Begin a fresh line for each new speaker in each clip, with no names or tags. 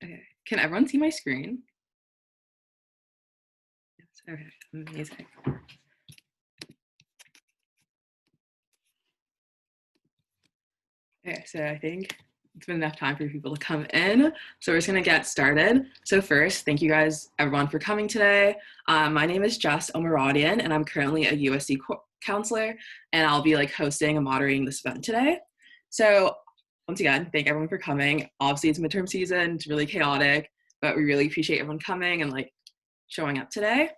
Okay, can everyone see my screen? Yes, okay, amazing. Okay, so I think it's been enough time for people to come in. So we're just gonna get started. So first, thank you guys, everyone, for coming today. My name is Jess Omaradian, and I'm currently a USC counselor, and I'll be hosting and moderating this event today. So once again, thank everyone for coming. Obviously, it's midterm season, it's really chaotic, but we really appreciate everyone coming and showing up today.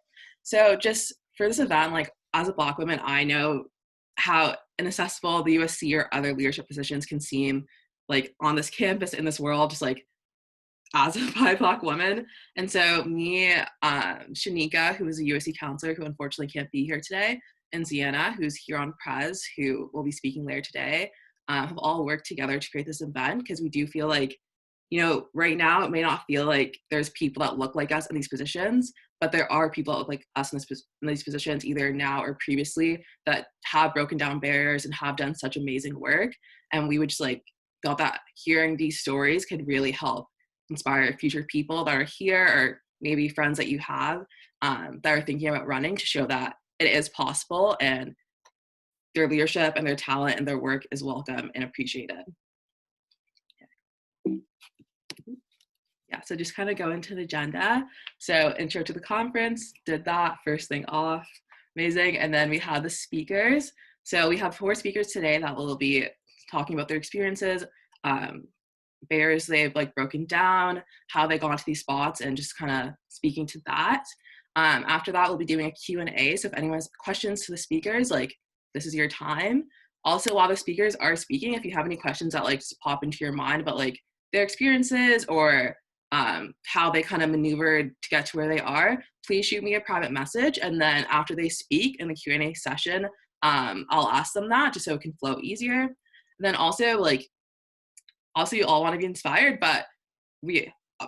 So just for this event, as a Black woman, I know how inaccessible the USC or other leadership positions can seem on this campus, in this world, just as a BIPOC woman. And so me, Shanika, who is a USC counselor who unfortunately can't be here today, and Ziana, who's here on Prez, who will be speaking later today, have all worked together to create this event because we do feel right now it may not feel like there's people that look like us in these positions, but there are people that look like us in these positions, either now or previously, that have broken down barriers and have done such amazing work. And we would just felt that hearing these stories could really help inspire future people that are here, or maybe friends that you have that are thinking about running, to show that it is possible and their leadership and their talent and their work is welcome and appreciated. Yeah, so just kind of go into the agenda. So intro to the conference, did that first thing off, amazing. And then we have the speakers. So we have 4 speakers today that will be talking about their experiences, barriers they've broken down, how they got into these spots, and just kind of speaking to that. After that, we'll be doing a Q&A. So if anyone has questions to the speakers, this is your time. Also, while the speakers are speaking, if you have any questions that just pop into your mind about their experiences or how they kind of maneuvered to get to where they are, please shoot me a private message. And then after they speak in the Q&A session, I'll ask them that just so it can flow easier. And then also, you all want to be inspired, but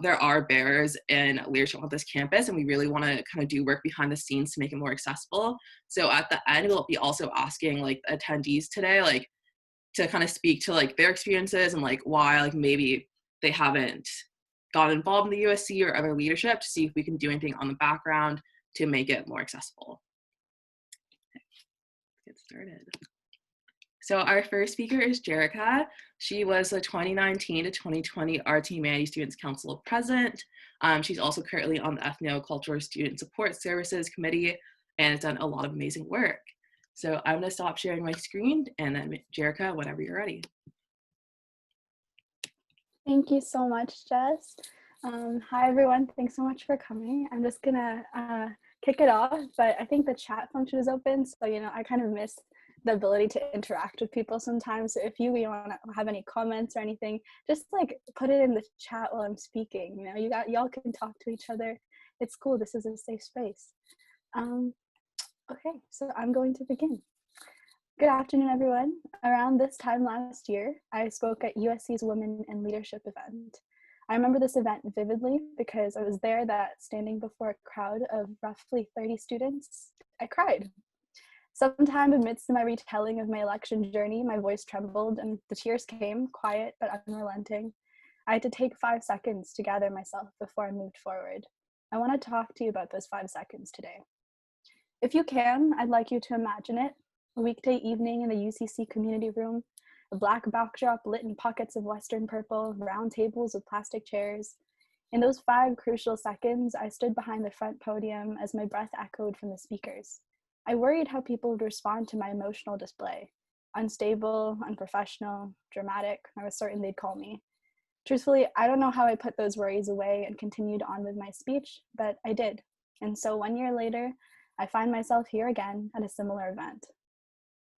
there are barriers in leadership on this campus, and we really want to kind of do work behind the scenes to make it more accessible. So at the end, we'll be also asking attendees today, to kind of speak to their experiences and why maybe they haven't got involved in the USC or other leadership, to see if we can do anything on the background to make it more accessible. Okay, let's get started. So our first speaker is Jerica. She was the 2019 to 2020 RT Humanities Students Council President. She's also currently on the Ethnocultural Student Support Services Committee and has done a lot of amazing work. So I'm gonna stop sharing my screen, and then Jerica, whenever you're ready.
Thank you so much, Jess. Hi, everyone. Thanks so much for coming. I'm just gonna kick it off, but I think the chat function is open, so I kind of miss the ability to interact with people sometimes. So if you want to have any comments or anything, just put it in the chat while I'm speaking. Y'all can talk to each other. It's cool. This is a safe space. Okay, so I'm going to begin. Good afternoon, everyone. Around this time last year, I spoke at USC's Women in Leadership event. I remember this event vividly because I was there, that standing before a crowd of roughly 30 students, I cried. Sometime amidst my retelling of my election journey, my voice trembled and the tears came, quiet but unrelenting. I had to take 5 seconds to gather myself before I moved forward. I want to talk to you about those 5 seconds today. If you can, I'd like you to imagine it. A weekday evening in the UCC community room, a black backdrop lit in pockets of Western purple, round tables with plastic chairs. In those 5 crucial seconds, I stood behind the front podium as my breath echoed from the speakers. I worried how people would respond to my emotional display. Unstable, unprofessional, dramatic, I was certain they'd call me. Truthfully, I don't know how I put those worries away and continued on with my speech, but I did. And so 1 year later, I find myself here again at a similar event.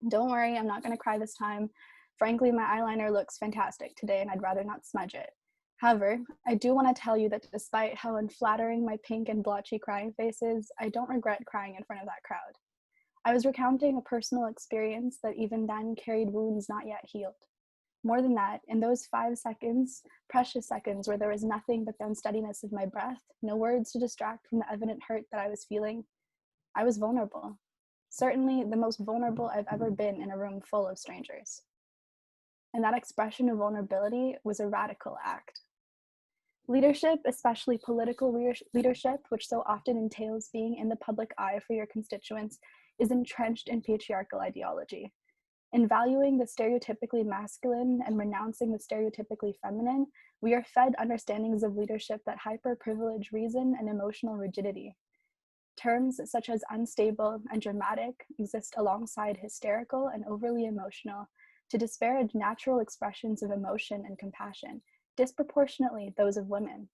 Don't worry, I'm not going to cry this time. Frankly, my eyeliner looks fantastic today and I'd rather not smudge it. However, I do want to tell you that despite how unflattering my pink and blotchy crying face is, I don't regret crying in front of that crowd. I was recounting a personal experience that even then carried wounds not yet healed. More than that, in those 5 seconds, precious seconds where there was nothing but the unsteadiness of my breath, no words to distract from the evident hurt that I was feeling, I was vulnerable. Certainly the most vulnerable I've ever been in a room full of strangers. And that expression of vulnerability was a radical act. Leadership, especially political leadership, which so often entails being in the public eye for your constituents, is entrenched in patriarchal ideology. In valuing the stereotypically masculine and renouncing the stereotypically feminine, we are fed understandings of leadership that hyper-privilege reason and emotional rigidity. Terms such as unstable and dramatic exist alongside hysterical and overly emotional to disparage natural expressions of emotion and compassion, disproportionately those of women.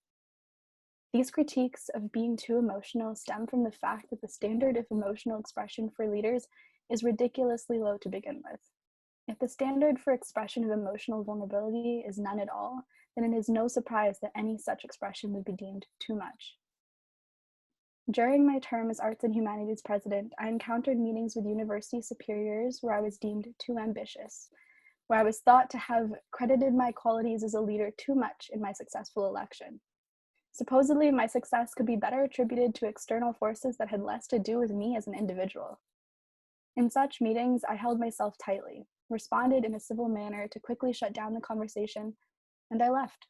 These critiques of being too emotional stem from the fact that the standard of emotional expression for leaders is ridiculously low to begin with. If the standard for expression of emotional vulnerability is none at all, then it is no surprise that any such expression would be deemed too much. During my term as Arts and Humanities President, I encountered meetings with university superiors where I was deemed too ambitious, where I was thought to have credited my qualities as a leader too much in my successful election. Supposedly, my success could be better attributed to external forces that had less to do with me as an individual. In such meetings, I held myself tightly, responded in a civil manner to quickly shut down the conversation, and I left.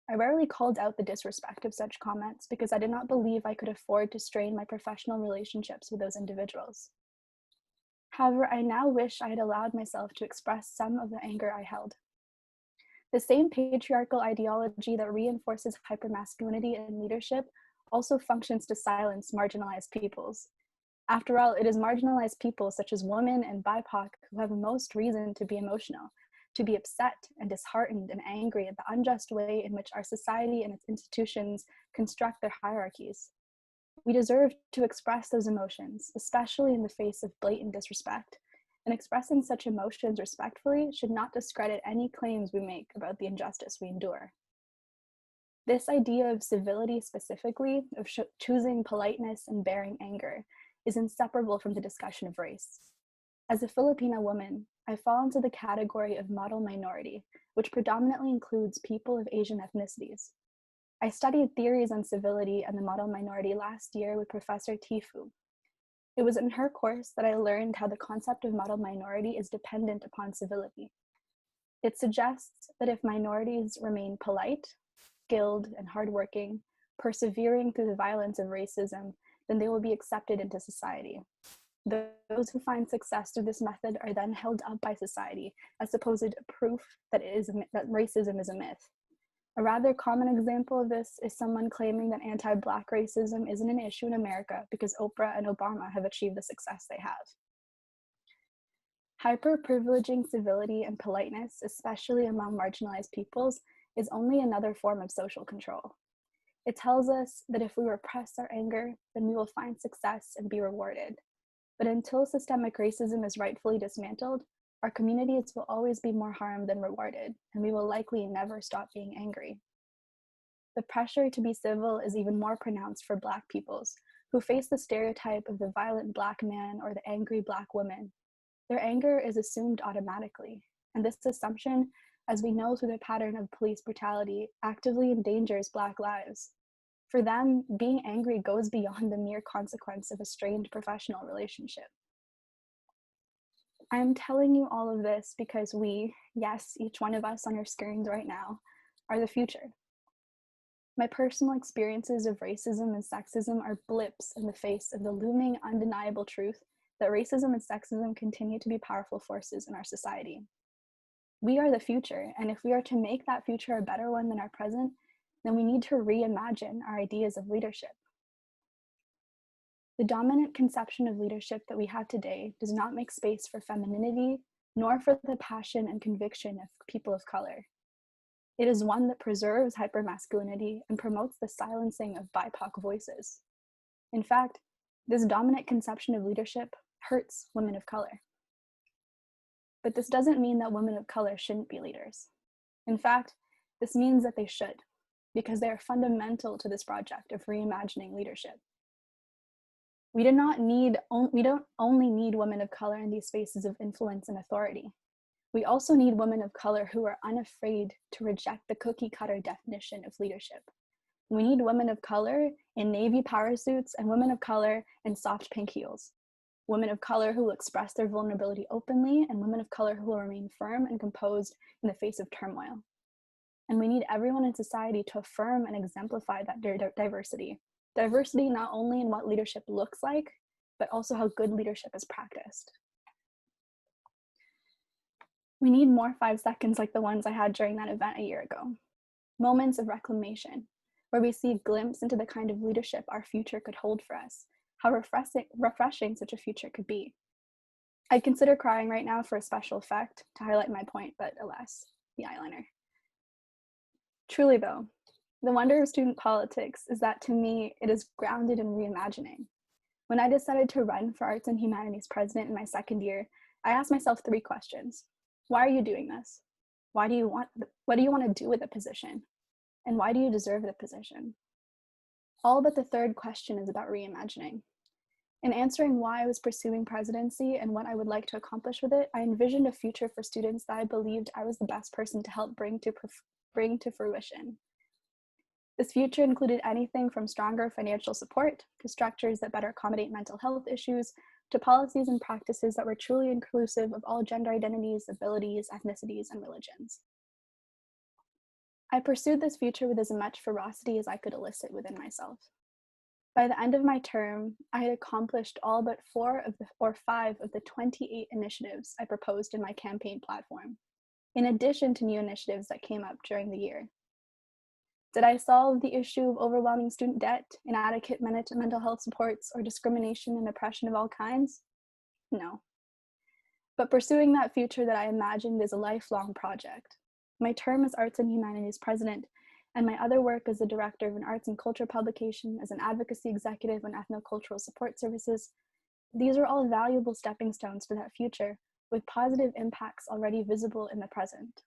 I rarely called out the disrespect of such comments because I did not believe I could afford to strain my professional relationships with those individuals. However, I now wish I had allowed myself to express some of the anger I held. The same patriarchal ideology that reinforces hypermasculinity in leadership also functions to silence marginalized peoples. After all, it is marginalized people such as women and BIPOC who have most reason to be emotional, to be upset and disheartened and angry at the unjust way in which our society and its institutions construct their hierarchies. We deserve to express those emotions, especially in the face of blatant disrespect, and expressing such emotions respectfully should not discredit any claims we make about the injustice we endure. This idea of civility specifically, of choosing politeness and bearing anger, is inseparable from the discussion of race. As a Filipina woman, I fall into the category of model minority, which predominantly includes people of Asian ethnicities. I studied theories on civility and the model minority last year with Professor Tifu. It was in her course that I learned how the concept of model minority is dependent upon civility. It suggests that if minorities remain polite, skilled, and hardworking, persevering through the violence of racism, then they will be accepted into society. Those who find success through this method are then held up by society as supposed proof that racism is a myth. A rather common example of this is someone claiming that anti-Black racism isn't an issue in America because Oprah and Obama have achieved the success they have. Hyper-privileging civility and politeness, especially among marginalized peoples, is only another form of social control. It tells us that if we repress our anger, then we will find success and be rewarded. But until systemic racism is rightfully dismantled, our communities will always be more harmed than rewarded, and we will likely never stop being angry. The pressure to be civil is even more pronounced for Black peoples, who face the stereotype of the violent Black man or the angry Black woman. Their anger is assumed automatically, and this assumption, as we know through the pattern of police brutality, actively endangers Black lives. For them, being angry goes beyond the mere consequence of a strained professional relationship. I am telling you all of this because we, yes, each one of us on your screens right now, are the future. My personal experiences of racism and sexism are blips in the face of the looming, undeniable truth that racism and sexism continue to be powerful forces in our society. We are the future, and if we are to make that future a better one than our present, then we need to reimagine our ideas of leadership. The dominant conception of leadership that we have today does not make space for femininity, nor for the passion and conviction of people of color. It is one that preserves hypermasculinity and promotes the silencing of BIPOC voices. In fact, this dominant conception of leadership hurts women of color. But this doesn't mean that women of color shouldn't be leaders. In fact, this means that they should, because they are fundamental to this project of reimagining leadership. We don't only need women of color in these spaces of influence and authority. We also need women of color who are unafraid to reject the cookie cutter definition of leadership. We need women of color in navy power suits and women of color in soft pink heels. Women of color who will express their vulnerability openly and women of color who will remain firm and composed in the face of turmoil. And we need everyone in society to affirm and exemplify that diversity. Diversity not only in what leadership looks like, but also how good leadership is practiced. We need more 5 seconds like the ones I had during that event a year ago. Moments of reclamation, where we see a glimpse into the kind of leadership our future could hold for us, how refreshing such a future could be. I'd consider crying right now for a special effect to highlight my point, but alas, the eyeliner. Truly though, the wonder of student politics is that to me, it is grounded in reimagining. When I decided to run for Arts and Humanities president in my second year, I asked myself 3 questions. Why are you doing this? What do you want to do with the position? And why do you deserve the position? All but the 3rd question is about reimagining. In answering why I was pursuing presidency and what I would like to accomplish with it, I envisioned a future for students that I believed I was the best person to help bring to fruition. This future included anything from stronger financial support to structures that better accommodate mental health issues to policies and practices that were truly inclusive of all gender identities, abilities, ethnicities, and religions. I pursued this future with as much ferocity as I could elicit within myself. By the end of my term, I had accomplished all but 5 of the 28 initiatives I proposed in my campaign platform, in addition to new initiatives that came up during the year. Did I solve the issue of overwhelming student debt, inadequate mental health supports, or discrimination and oppression of all kinds? No. But pursuing that future that I imagined is a lifelong project. My term as Arts and Humanities president and my other work as the director of an arts and culture publication, as an advocacy executive on ethnocultural support services, these are all valuable stepping stones to that future, with positive impacts already visible in the present.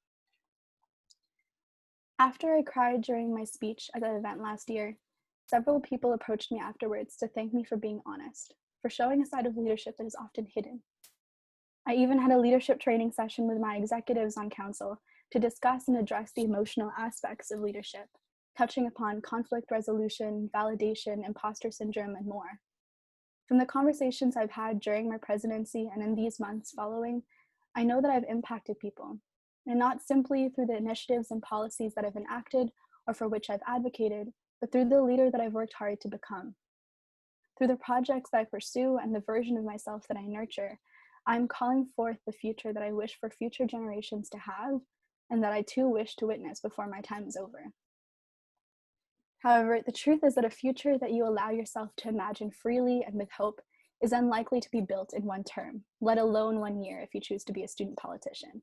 After I cried during my speech at the event last year, several people approached me afterwards to thank me for being honest, for showing a side of leadership that is often hidden. I even had a leadership training session with my executives on council to discuss and address the emotional aspects of leadership, touching upon conflict resolution, validation, imposter syndrome, and more. From the conversations I've had during my presidency and in these months following, I know that I've impacted people, and not simply through the initiatives and policies that I've enacted or for which I've advocated, but through the leader that I've worked hard to become. Through the projects that I pursue and the version of myself that I nurture, I'm calling forth the future that I wish for future generations to have, and that I too wish to witness before my time is over. However, the truth is that a future that you allow yourself to imagine freely and with hope is unlikely to be built in one term, let alone 1 year if you choose to be a student politician.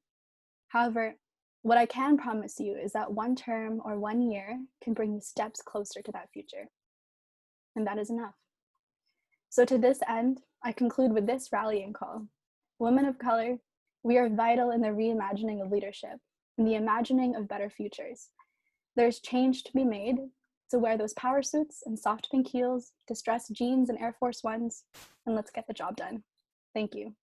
However, what I can promise you is that 1 term or 1 year can bring you steps closer to that future. And that is enough. So to this end, I conclude with this rallying call. Women of color, we are vital in the reimagining of leadership, in the imagining of better futures. There's change to be made, so wear those power suits and soft pink heels, distressed jeans and Air Force Ones, and let's get the job done. Thank you.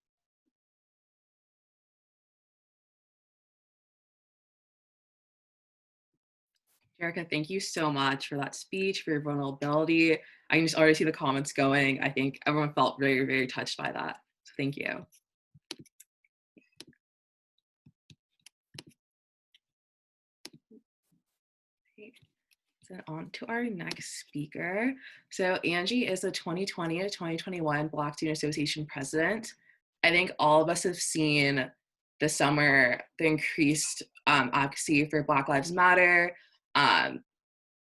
Jerica, thank you so much for that speech, for your vulnerability. I can just already see the comments going. I think everyone felt very, very touched by that. So thank you. So on to our next speaker. So Angie is the 2020 to 2021 Black Student Association president. I think all of us have seen this summer the increased advocacy for Black Lives Matter,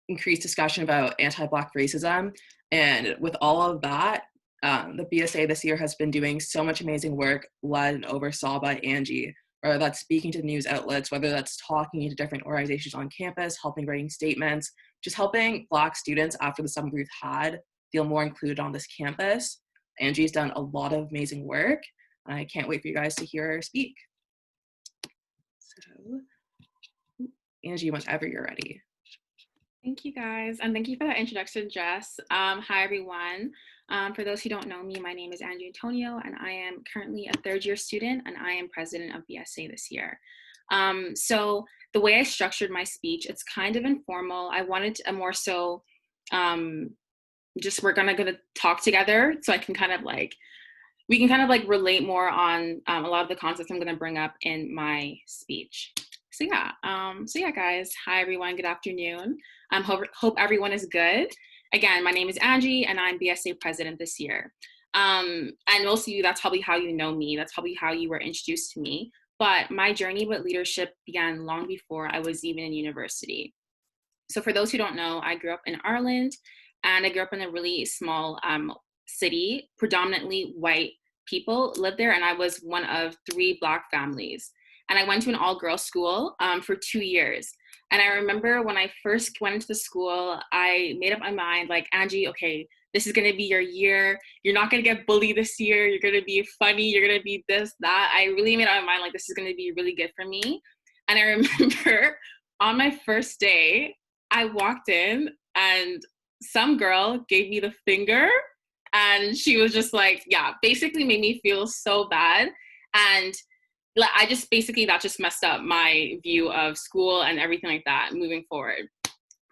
increased discussion about anti-Black racism. And with all of that, the BSA this year has been doing so much amazing work led and oversaw by Angie, whether that's speaking to news outlets, whether that's talking to different organizations on campus, helping writing statements, just helping Black students after the summer we've had feel more included on this campus. Angie's done a lot of amazing work. I can't wait for you guys to hear her speak. So, Angie, whenever you're ready.
Thank you guys, and thank you for that introduction, Jess. Hi everyone. For those who don't know me, my name is Angie Antonio, and I am currently a 3rd year student, and I am president of BSA this year. So the way I structured my speech, it's kind of informal. I wanted a more so, just we're gonna talk together, so I can kind of like, we can kind of like relate more on a lot of the concepts I'm gonna bring up in my speech. So yeah, guys. Hi, everyone. Good afternoon. Hope everyone is good. Again, my name is Angie, and I'm BSA president this year. And most of you, that's probably how you know me. That's probably how you were introduced to me. But my journey with leadership began long before I was even in university. So for those who don't know, I grew up in Ireland, and I grew up in a really small city. Predominantly white people lived there, and I was one of 3 Black families. And I went to an all-girls school for 2 years. And I remember when I first went into the school, I made up my mind, like, Angie, okay, this is gonna be your year. You're not gonna get bullied this year. You're gonna be funny. You're gonna be this, that. I really made up my mind, like, this is gonna be really good for me. And I remember on my first day, I walked in and some girl gave me the finger, and she was just like, yeah, basically made me feel so bad. And I just basically, that just messed up my view of school and everything like that moving forward.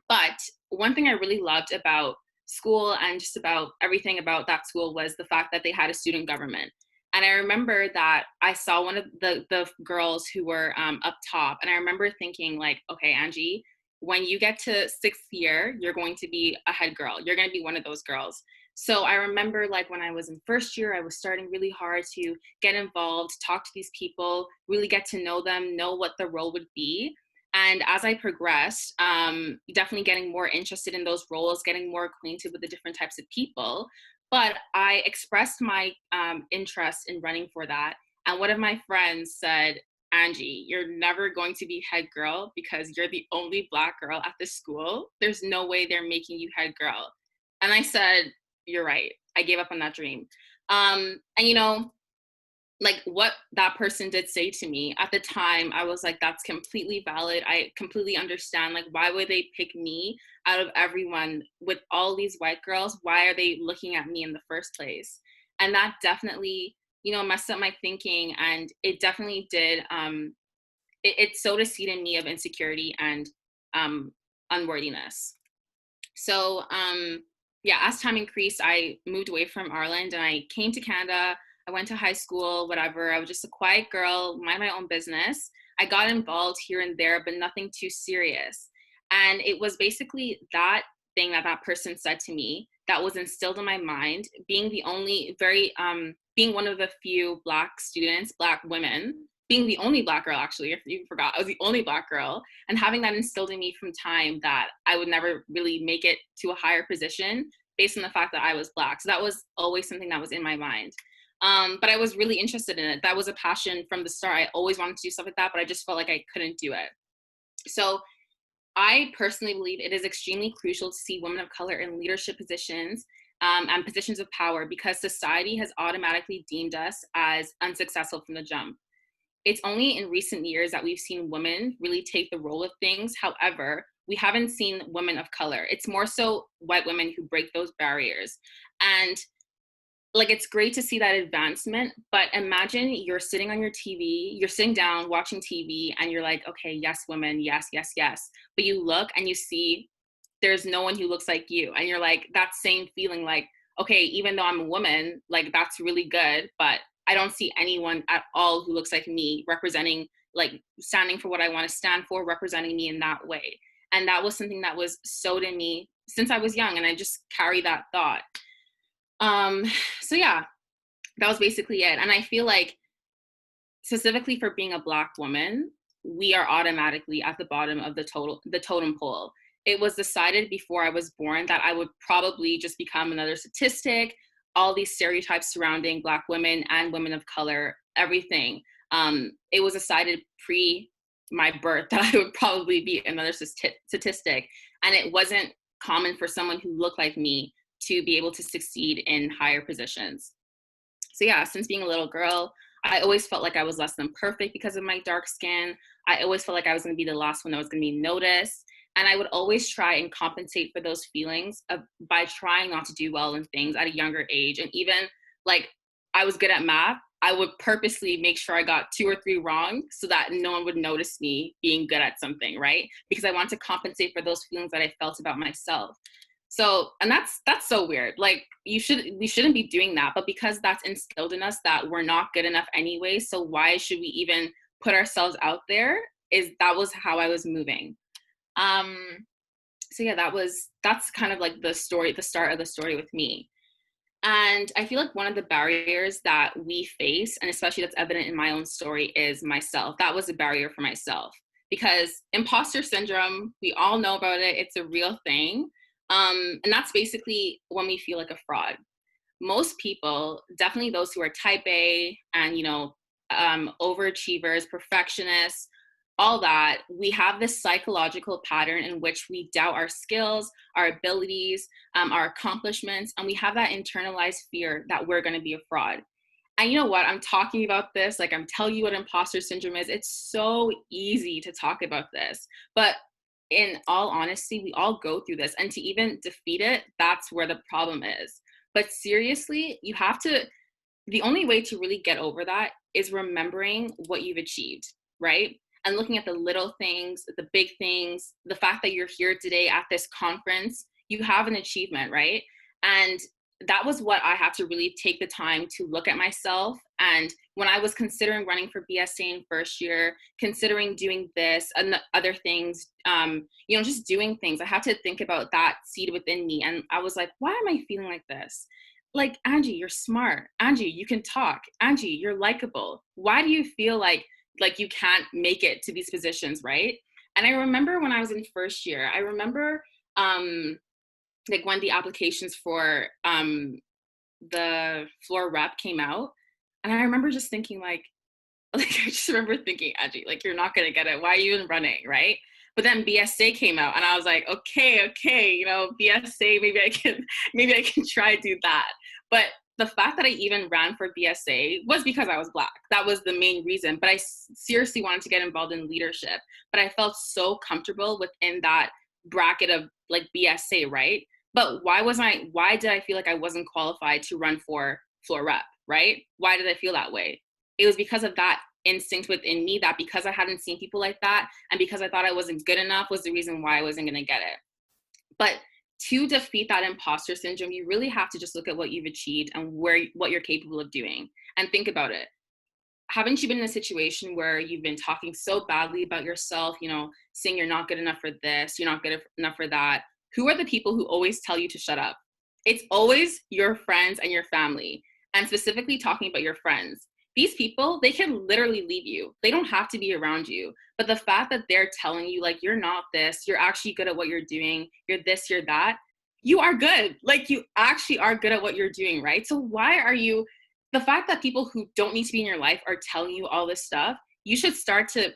But one thing I really loved about school and just about everything about that school was the fact that they had a student government. And I remember that I saw one of the girls who were up top, and I remember thinking, like, okay, Angie, when you get to 6th year, you're going to be a head girl. You're going to be one of those girls. So I remember, like, when I was in first year, I was starting really hard to get involved, talk to these people, really get to know them, know what the role would be. And as I progressed, definitely getting more interested in those roles, getting more acquainted with the different types of people. But I expressed my interest in running for that. And one of my friends said, Angie, you're never going to be head girl because you're the only Black girl at this school. There's no way they're making you head girl. And I said, you're right. I gave up on that dream. And you know, like, what that person did say to me at the time, I was like, that's completely valid. I completely understand. Like, why would they pick me out of everyone with all these white girls? Why are they looking at me in the first place? And that definitely, you know, messed up my thinking. And it definitely did. It sowed a seed in me of insecurity and unworthiness. So, yeah, as time increased, I moved away from Ireland and I came to Canada. I went to high school, whatever. I was just a quiet girl, mind my own business. I got involved here and there, but nothing too serious. And it was basically that thing that that person said to me that was instilled in my mind, being the only being one of the few Black students, Black women, being the only Black girl, actually, if you forgot, I was the only Black girl, and having that instilled in me from time that I would never really make it to a higher position based on the fact that I was Black. So that was always something that was in my mind. But I was really interested in it. That was a passion from the start. I always wanted to do stuff like that, but I just felt like I couldn't do it. So I personally believe it is extremely crucial to see women of color in leadership positions and positions of power, because society has automatically deemed us as unsuccessful from the jump. It's only in recent years that we've seen women really take the role of things. However, we haven't seen women of color. It's more so white women who break those barriers. And like, it's great to see that advancement, but imagine you're sitting on your TV, you're sitting down watching TV, and you're like, okay, yes, women, yes, yes, yes. But you look and you see there's no one who looks like you. And you're like, that same feeling, like, okay, even though I'm a woman, like, that's really good, but I don't see anyone at all who looks like me representing, like, standing for what I want to stand for, representing me in that way. And that was something that was sowed in me since I was young, and I just carry that thought. So yeah, that was basically it. And I feel like, specifically for being a Black woman, we are automatically at the bottom of the totem pole. It was decided before I was born that I would probably just become another statistic, all these stereotypes surrounding Black women and women of color, everything. It was decided pre my birth that I would probably be another statistic. And it wasn't common for someone who looked like me to be able to succeed in higher positions. So yeah, since being a little girl, I always felt like I was less than perfect because of my dark skin. I always felt like I was going to be the last one that was going to be noticed. And I would always try and compensate for those feelings by trying not to do well in things at a younger age. And even, like, I was good at math, I would purposely make sure I got 2 or 3 wrong so that no one would notice me being good at something, right? Because I want to compensate for those feelings that I felt about myself. So, and that's so weird. Like, we shouldn't be doing that, but because that's instilled in us that we're not good enough anyway, so why should we even put ourselves out there that was how I was moving. So yeah, that's kind of like the start of the story with me. And I feel like one of the barriers that we face, and especially that's evident in my own story, is myself. That was a barrier for myself, because imposter syndrome, we all know about it. It's a real thing. And that's basically when we feel like a fraud. Most people, definitely those who are type A and, overachievers, perfectionists, all that, we have this psychological pattern in which we doubt our skills, our abilities, our accomplishments, and we have that internalized fear that we're going to be a fraud. And you know what? I'm talking about this, like I'm telling you what imposter syndrome is. It's so easy to talk about this, but in all honesty, we all go through this. And to even defeat it, that's where the problem is. But seriously, the only way to really get over that is remembering what you've achieved, right? And looking at the little things, the big things, the fact that you're here today at this conference, you have an achievement, right? And that was what I had to really take the time to look at myself. And when I was considering running for BSA in first year, considering doing this and other things, just doing things, I had to think about that seed within me. And I was like, why am I feeling like this? Like, Angie, you're smart. Angie, you can talk. Angie, you're likable. Why do you feel like you can't make it to these positions, right? And I remember when I was in first year, I remember like when the applications for the floor rep came out, and I remember just thinking I just remember thinking, Angie, like, you're not gonna get it. Why are you even running, right? But then BSA came out, and I was like, okay, BSA, maybe I can try do that. But the fact that I even ran for BSA was because I was Black. That was the main reason. But I seriously wanted to get involved in leadership. But I felt so comfortable within that bracket of like BSA, right? But why did I feel like I wasn't qualified to run for floor rep, right? Why did I feel that way? It was because of that instinct within me, that because I hadn't seen people like that and because I thought I wasn't good enough was the reason why I wasn't going to get it. But to defeat that imposter syndrome, you really have to just look at what you've achieved and what you're capable of doing, and think about it. Haven't you been in a situation where you've been talking so badly about yourself, saying you're not good enough for this, you're not good enough for that? Who are the people who always tell you to shut up? It's always your friends and your family, and specifically talking about your friends. These people, they can literally leave you. They don't have to be around you. But the fact that they're telling you, like, you're not this, you're actually good at what you're doing, you're this, you're that, you are good. Like, you actually are good at what you're doing, right? So the fact that people who don't need to be in your life are telling you all this stuff, you should start to,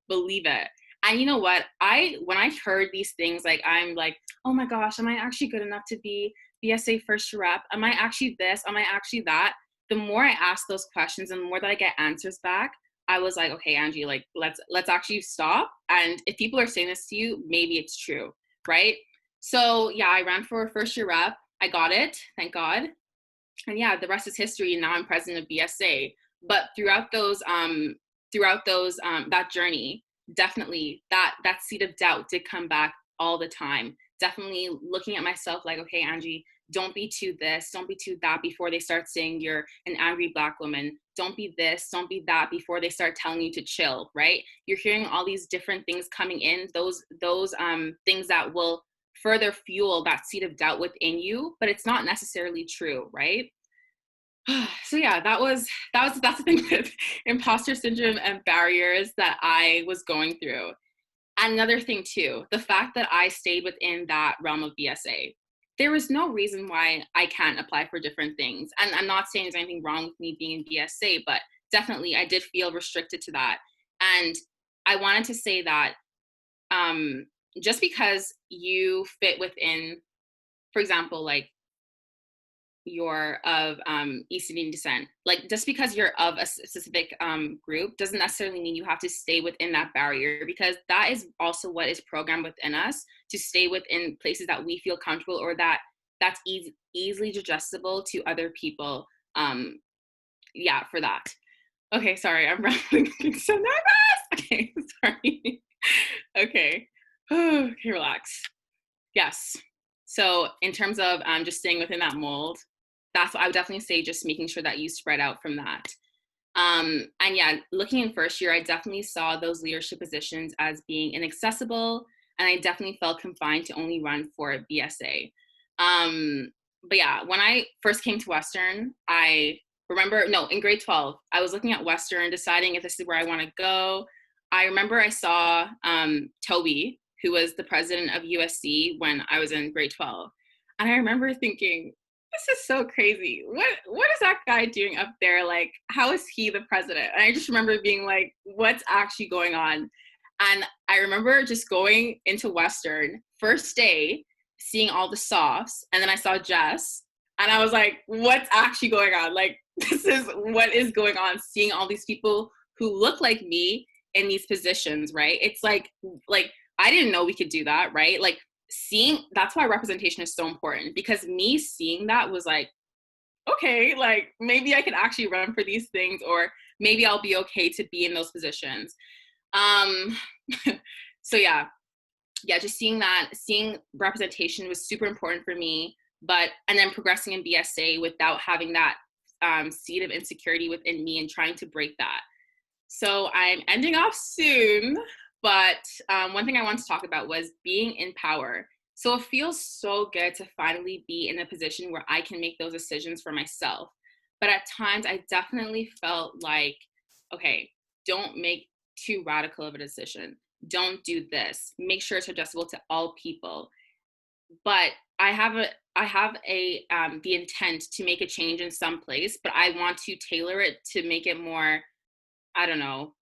believe it. And you know what? When I heard these things, like, I'm like, oh my gosh, am I actually good enough to be BSA first rep? Am I actually this? Am I actually that? The more I ask those questions and the more that I get answers back, I was like, okay, Angie, like, let's actually stop. And if people are saying this to you, maybe it's true, right? So yeah, I ran for first year rep. I got it, thank God. And yeah, the rest is history. And now I'm president of BSA. But throughout that journey, definitely that seed of doubt did come back all the time. Definitely looking at myself like, okay, Angie, don't be too this, don't be too that before they start saying you're an angry Black woman. Don't be this, don't be that before they start telling you to chill, right? You're hearing all these different things coming in, those things that will further fuel that seed of doubt within you, but it's not necessarily true, right? So yeah, that's the thing with imposter syndrome and barriers that I was going through. And another thing too, the fact that I stayed within that realm of BSA. There was no reason why I can't apply for different things. And I'm not saying there's anything wrong with me being in BSA, but definitely I did feel restricted to that. And I wanted to say that just because you fit within, for example, like, you're of East Indian descent, like, just because you're of a specific group doesn't necessarily mean you have to stay within that barrier, because that is also what is programmed within us, to stay within places that we feel comfortable or that's easily digestible to other people. For that. Okay, sorry, I'm rambling. I'm so nervous. Okay, sorry. Okay. Okay, relax. Yes. So in terms of just staying within that mold, that's what I would definitely say, just making sure that you spread out from that. And yeah, looking in first year, I definitely saw those leadership positions as being inaccessible, and I definitely felt confined to only run for BSA. But yeah, when I first came to Western, I remember, no, in grade 12, I was looking at Western, deciding if this is where I want to go. I remember I saw Toby, who was the president of USC when I was in grade 12. And I remember thinking, this is so crazy. What is that guy doing up there? Like, how is he the president? And I just remember being like, what's actually going on? And I remember just going into Western, first day, seeing all the softs, and then I saw Jess, and I was like, what's actually going on? Like, this is what is going on, seeing all these people who look like me in these positions, right? It's like I didn't know we could do that, right? Like, seeing, that's why representation is so important, because me seeing that was like, okay, like maybe I could actually run for these things, or maybe I'll be okay to be in those positions. So yeah, just seeing representation was super important for me. But, and then progressing in BSA without having that seed of insecurity within me and trying to break that. So I'm ending off soon, but one thing I wanted to talk about was being in power. So it feels so good to finally be in a position where I can make those decisions for myself. But at times I definitely felt like, okay, don't make too radical of a decision. Don't do this. Make sure it's adjustable to all people. But I have the intent to make a change in some place, but I want to tailor it to make it more, I don't know,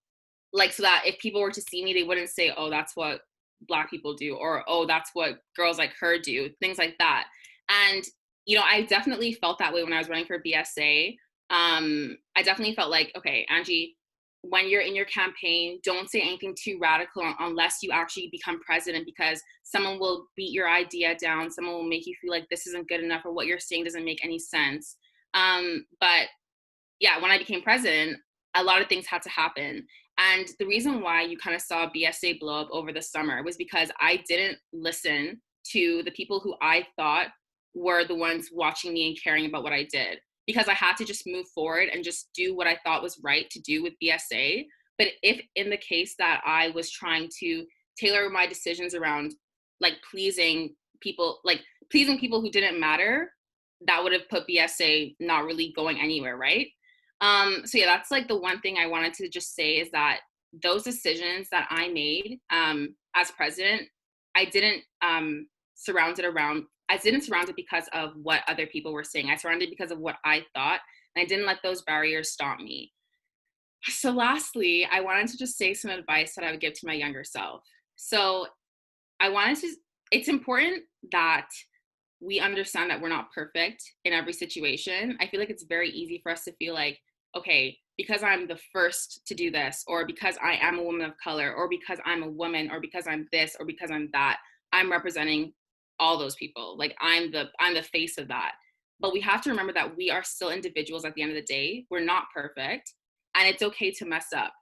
like, so that if people were to see me, they wouldn't say, oh, that's what Black people do, or, oh, that's what girls like her do, things like that. And, you know, I definitely felt that way when I was running for BSA. I definitely felt like, okay, Angie, when you're in your campaign, don't say anything too radical unless you actually become president, because someone will beat your idea down. Someone will make you feel like this isn't good enough, or what you're saying doesn't make any sense. But yeah, when I became president, a lot of things had to happen. And the reason why you kind of saw BSA blow up over the summer was because I didn't listen to the people who I thought were the ones watching me and caring about what I did, because I had to just move forward and just do what I thought was right to do with BSA. But if in the case that I was trying to tailor my decisions around like pleasing people who didn't matter, that would have put BSA not really going anywhere, right? So yeah, that's like the one thing I wanted to just say, is that those decisions that I made as president, I didn't surround it because of what other people were saying. I surrounded it because of what I thought, and I didn't let those barriers stop me. So lastly, I wanted to just say some advice that I would give to my younger self. So it's important that we understand that we're not perfect in every situation. I feel like it's very easy for us to feel like, okay, because I'm the first to do this, or because I am a woman of color, or because I'm a woman, or because I'm this, or because I'm that, I'm representing all those people. Like I'm the face of that. But we have to remember that we are still individuals at the end of the day. We're not perfect, and it's okay to mess up.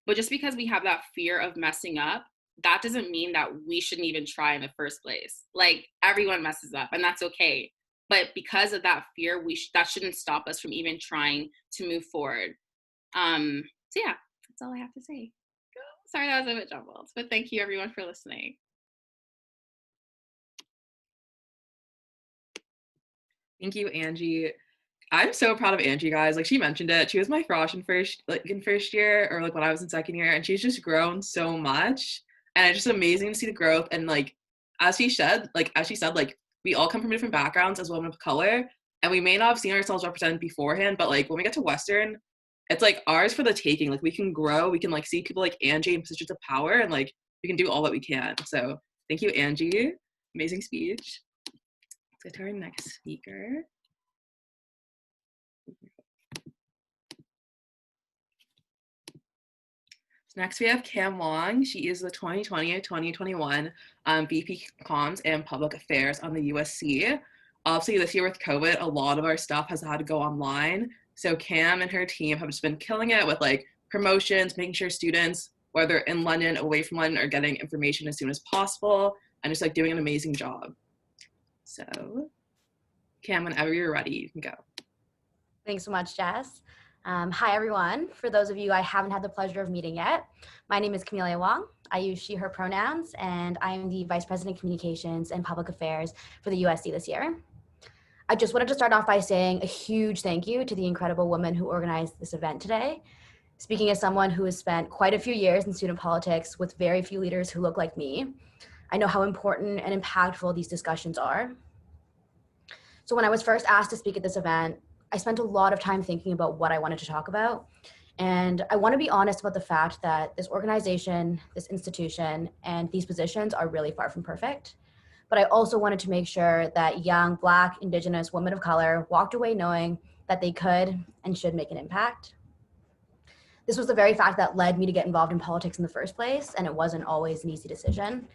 But just because we have that fear of messing up, that doesn't mean that we shouldn't even try in the first place. Like, everyone messes up, and that's okay. But because of that fear, that shouldn't stop us from even trying to move forward. So yeah, that's all I have to say. Sorry, that was a bit jumbled, but thank you everyone for listening.
Thank you, Angie. I'm so proud of Angie, guys. Like, she mentioned it. She was my frosh in first year, or like when I was in second year, and she's just grown so much. And it's just amazing to see the growth. And like, as she said, we all come from different backgrounds as women of color, and we may not have seen ourselves represented beforehand, but like when we get to Western, it's like ours for the taking. Like, we can grow, we can like see people like Angie in positions of power, and like we can do all that we can. So thank you, Angie. Amazing speech. Let's get to our next speaker. Next, we have Cam Wong. She is the 2020-2021 VP Comms and Public Affairs on the USC. Obviously, this year with COVID, a lot of our stuff has had to go online. So Cam and her team have just been killing it with like promotions, making sure students, whether in London, away from London, are getting information as soon as possible, and just like doing an amazing job. So Cam, whenever you're ready, you can go.
Thanks so much, Jess. Hi, everyone. For those of you I haven't had the pleasure of meeting yet, my name is Camilia Wong. I use she, her pronouns, and I am the Vice President of Communications and Public Affairs for the USC this year. I just wanted to start off by saying a huge thank you to the incredible woman who organized this event today. Speaking as someone who has spent quite a few years in student politics with very few leaders who look like me, I know how important and impactful these discussions are. So when I was first asked to speak at this event, I spent a lot of time thinking about what I wanted to talk about. And I want to be honest about the fact that this organization, this institution, and these positions are really far from perfect. But I also wanted to make sure that young Black, Indigenous women of color walked away knowing that they could and should make an impact. This was the very fact that led me to get involved in politics in the first place, and it wasn't always an easy decision.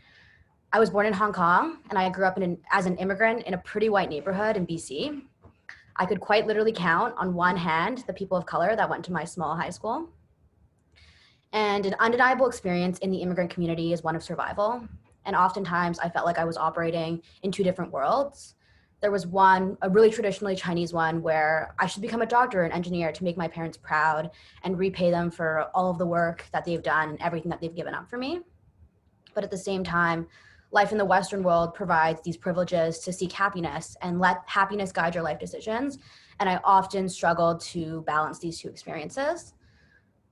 I was born in Hong Kong, and I grew up as an immigrant in a pretty white neighborhood in BC. I could quite literally count on one hand the people of color that went to my small high school. And an undeniable experience in the immigrant community is one of survival. And oftentimes I felt like I was operating in two different worlds. There was one, a really traditionally Chinese one, where I should become a doctor or an engineer to make my parents proud and repay them for all of the work that they've done and everything that they've given up for me. But at the same time, life in the Western world provides these privileges to seek happiness and let happiness guide your life decisions. And I often struggled to balance these two experiences.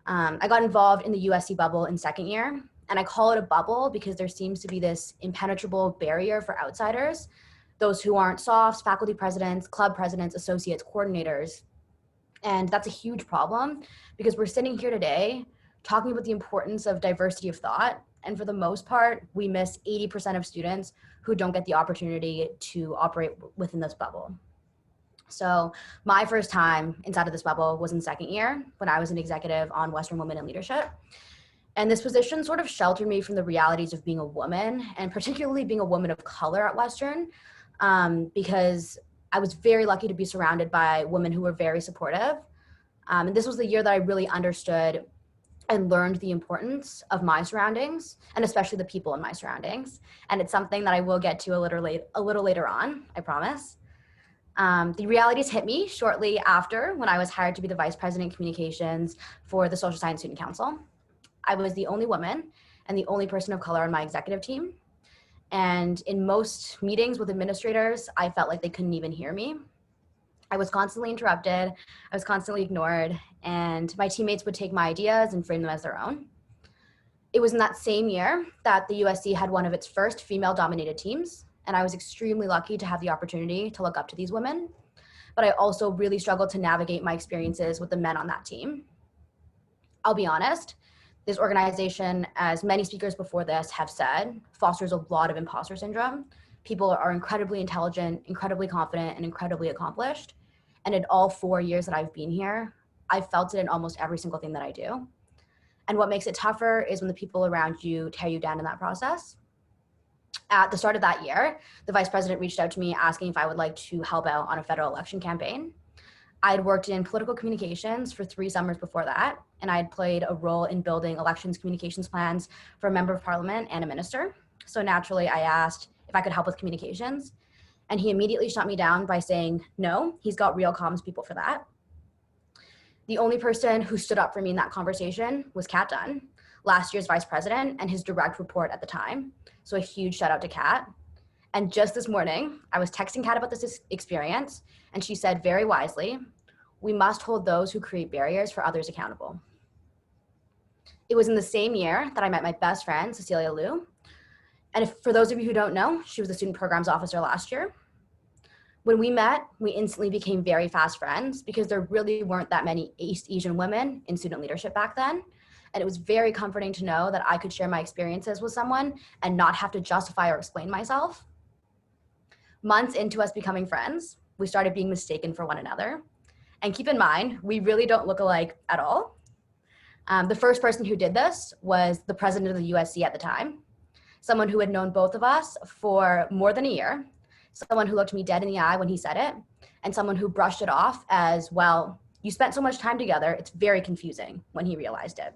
I got involved in the USC bubble in second year, and I call it a bubble because there seems to be this impenetrable barrier for outsiders, those who aren't softs, faculty presidents, club presidents, associates, coordinators. And that's a huge problem because we're sitting here today talking about the importance of diversity of thought. And for the most part, we miss 80% of students who don't get the opportunity to operate within this bubble. So my first time inside of this bubble was in second year when I was an executive on Western Women in Leadership. And this position sort of sheltered me from the realities of being a woman, and particularly being a woman of color at Western, because I was very lucky to be surrounded by women who were very supportive. And this was the year that I really understood and learned the importance of my surroundings, and especially the people in my surroundings. And it's something that I will get to a little later on, I promise. The realities hit me shortly after when I was hired to be the Vice President of Communications for the Social Science Student Council. I was the only woman and the only person of color on my executive team. And in most meetings with administrators, I felt like they couldn't even hear me. I was constantly interrupted, I was constantly ignored, and my teammates would take my ideas and frame them as their own. It was in that same year that the USC had one of its first female-dominated teams, and I was extremely lucky to have the opportunity to look up to these women. But I also really struggled to navigate my experiences with the men on that team. I'll be honest, this organization, as many speakers before this have said, fosters a lot of imposter syndrome. People are incredibly intelligent, incredibly confident, and incredibly accomplished. And in all 4 years that I've been here, I've felt it in almost every single thing that I do. And what makes it tougher is when the people around you tear you down in that process. At the start of that year, the vice president reached out to me asking if I would like to help out on a federal election campaign. I had worked in political communications for 3 summers before that, and I had played a role in building elections communications plans for a member of parliament and a minister. So naturally, I asked if I could help with communications, and he immediately shut me down by saying, no, he's got real comms people for that. The only person who stood up for me in that conversation was Kat Dunn, last year's vice president and his direct report at the time. So a huge shout out to Kat. And just this morning, I was texting Kat about this experience, and she said very wisely, we must hold those who create barriers for others accountable. It was in the same year that I met my best friend, Cecilia Liu. And for those of you who don't know, she was the student programs officer last year. When we met, we instantly became very fast friends because there really weren't that many East Asian women in student leadership back then. And it was very comforting to know that I could share my experiences with someone and not have to justify or explain myself. Months into us becoming friends, we started being mistaken for one another. And keep in mind, we really don't look alike at all. The first person who did this was the president of the USC at the time, someone who had known both of us for more than a year, someone who looked me dead in the eye when he said it, and someone who brushed it off as, well, you spent so much time together, it's very confusing, when he realized it.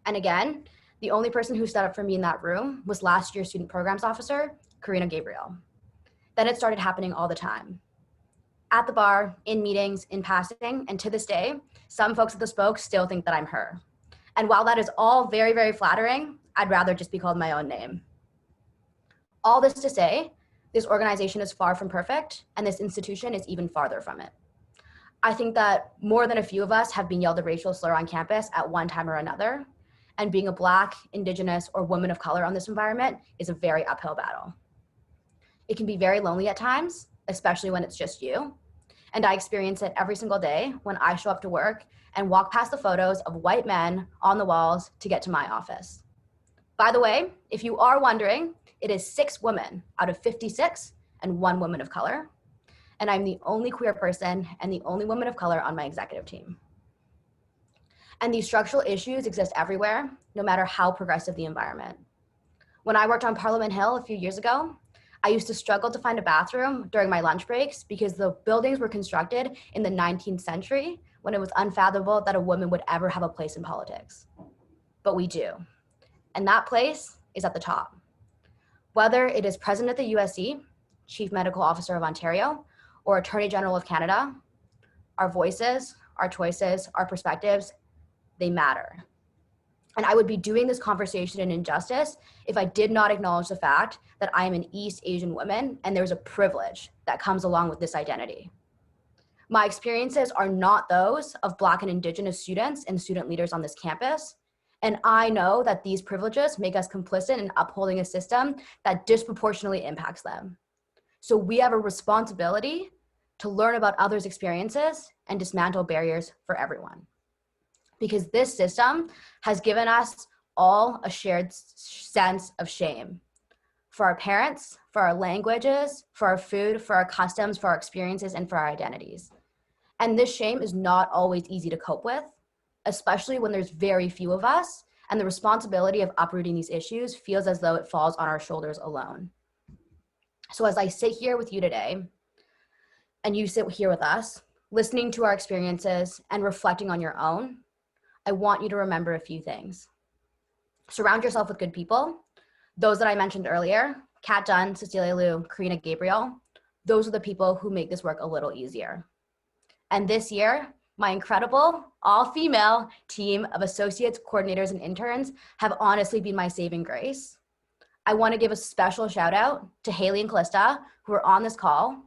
And again, the only person who stood up for me in that room was last year's student programs officer, Karina Gabriel. Then it started happening all the time. at the bar, in meetings, in passing, and to this day, some folks at the Spoke still think that I'm her. And while that is all very, very flattering, I'd rather just be called my own name. All this to say, this organization is far from perfect, and this institution is even farther from it. I think that more than a few of us have been yelled a racial slur on campus at one time or another, and being a Black, Indigenous, or woman of color on this environment is a very uphill battle. It can be very lonely at times, especially when it's just you. And I experience it every single day when I show up to work and walk past the photos of white men on the walls to get to my office. By the way, if you are wondering, it is 6 women out of 56 and 1 woman of color. And I'm the only queer person and the only woman of color on my executive team. And these structural issues exist everywhere, no matter how progressive the environment. When I worked on Parliament Hill a few years ago, I used to struggle to find a bathroom during my lunch breaks because the buildings were constructed in the 19th century when it was unfathomable that a woman would ever have a place in politics. But we do. And that place is at the top. Whether it is President of the USC, Chief Medical Officer of Ontario, or Attorney General of Canada, our voices, our choices, our perspectives, they matter. And I would be doing this conversation an injustice if I did not acknowledge the fact that I am an East Asian woman and there's a privilege that comes along with this identity. My experiences are not those of Black and Indigenous students and student leaders on this campus. And I know that these privileges make us complicit in upholding a system that disproportionately impacts them. So we have a responsibility to learn about others' experiences and dismantle barriers for everyone. Because this system has given us all a shared sense of shame for our parents, for our languages, for our food, for our customs, for our experiences, and for our identities. And this shame is not always easy to cope with, especially when there's very few of us, and the responsibility of uprooting these issues feels as though it falls on our shoulders alone. So as I sit here with you today, and you sit here with us, listening to our experiences and reflecting on your own, I want you to remember a few things. Surround yourself with good people. Those that I mentioned earlier, Kat Dunn, Cecilia Liu, Karina Gabriel, those are the people who make this work a little easier. And this year, my incredible all-female team of associates, coordinators, and interns have honestly been my saving grace. I want to give a special shout out to Haley and Callista, who are on this call.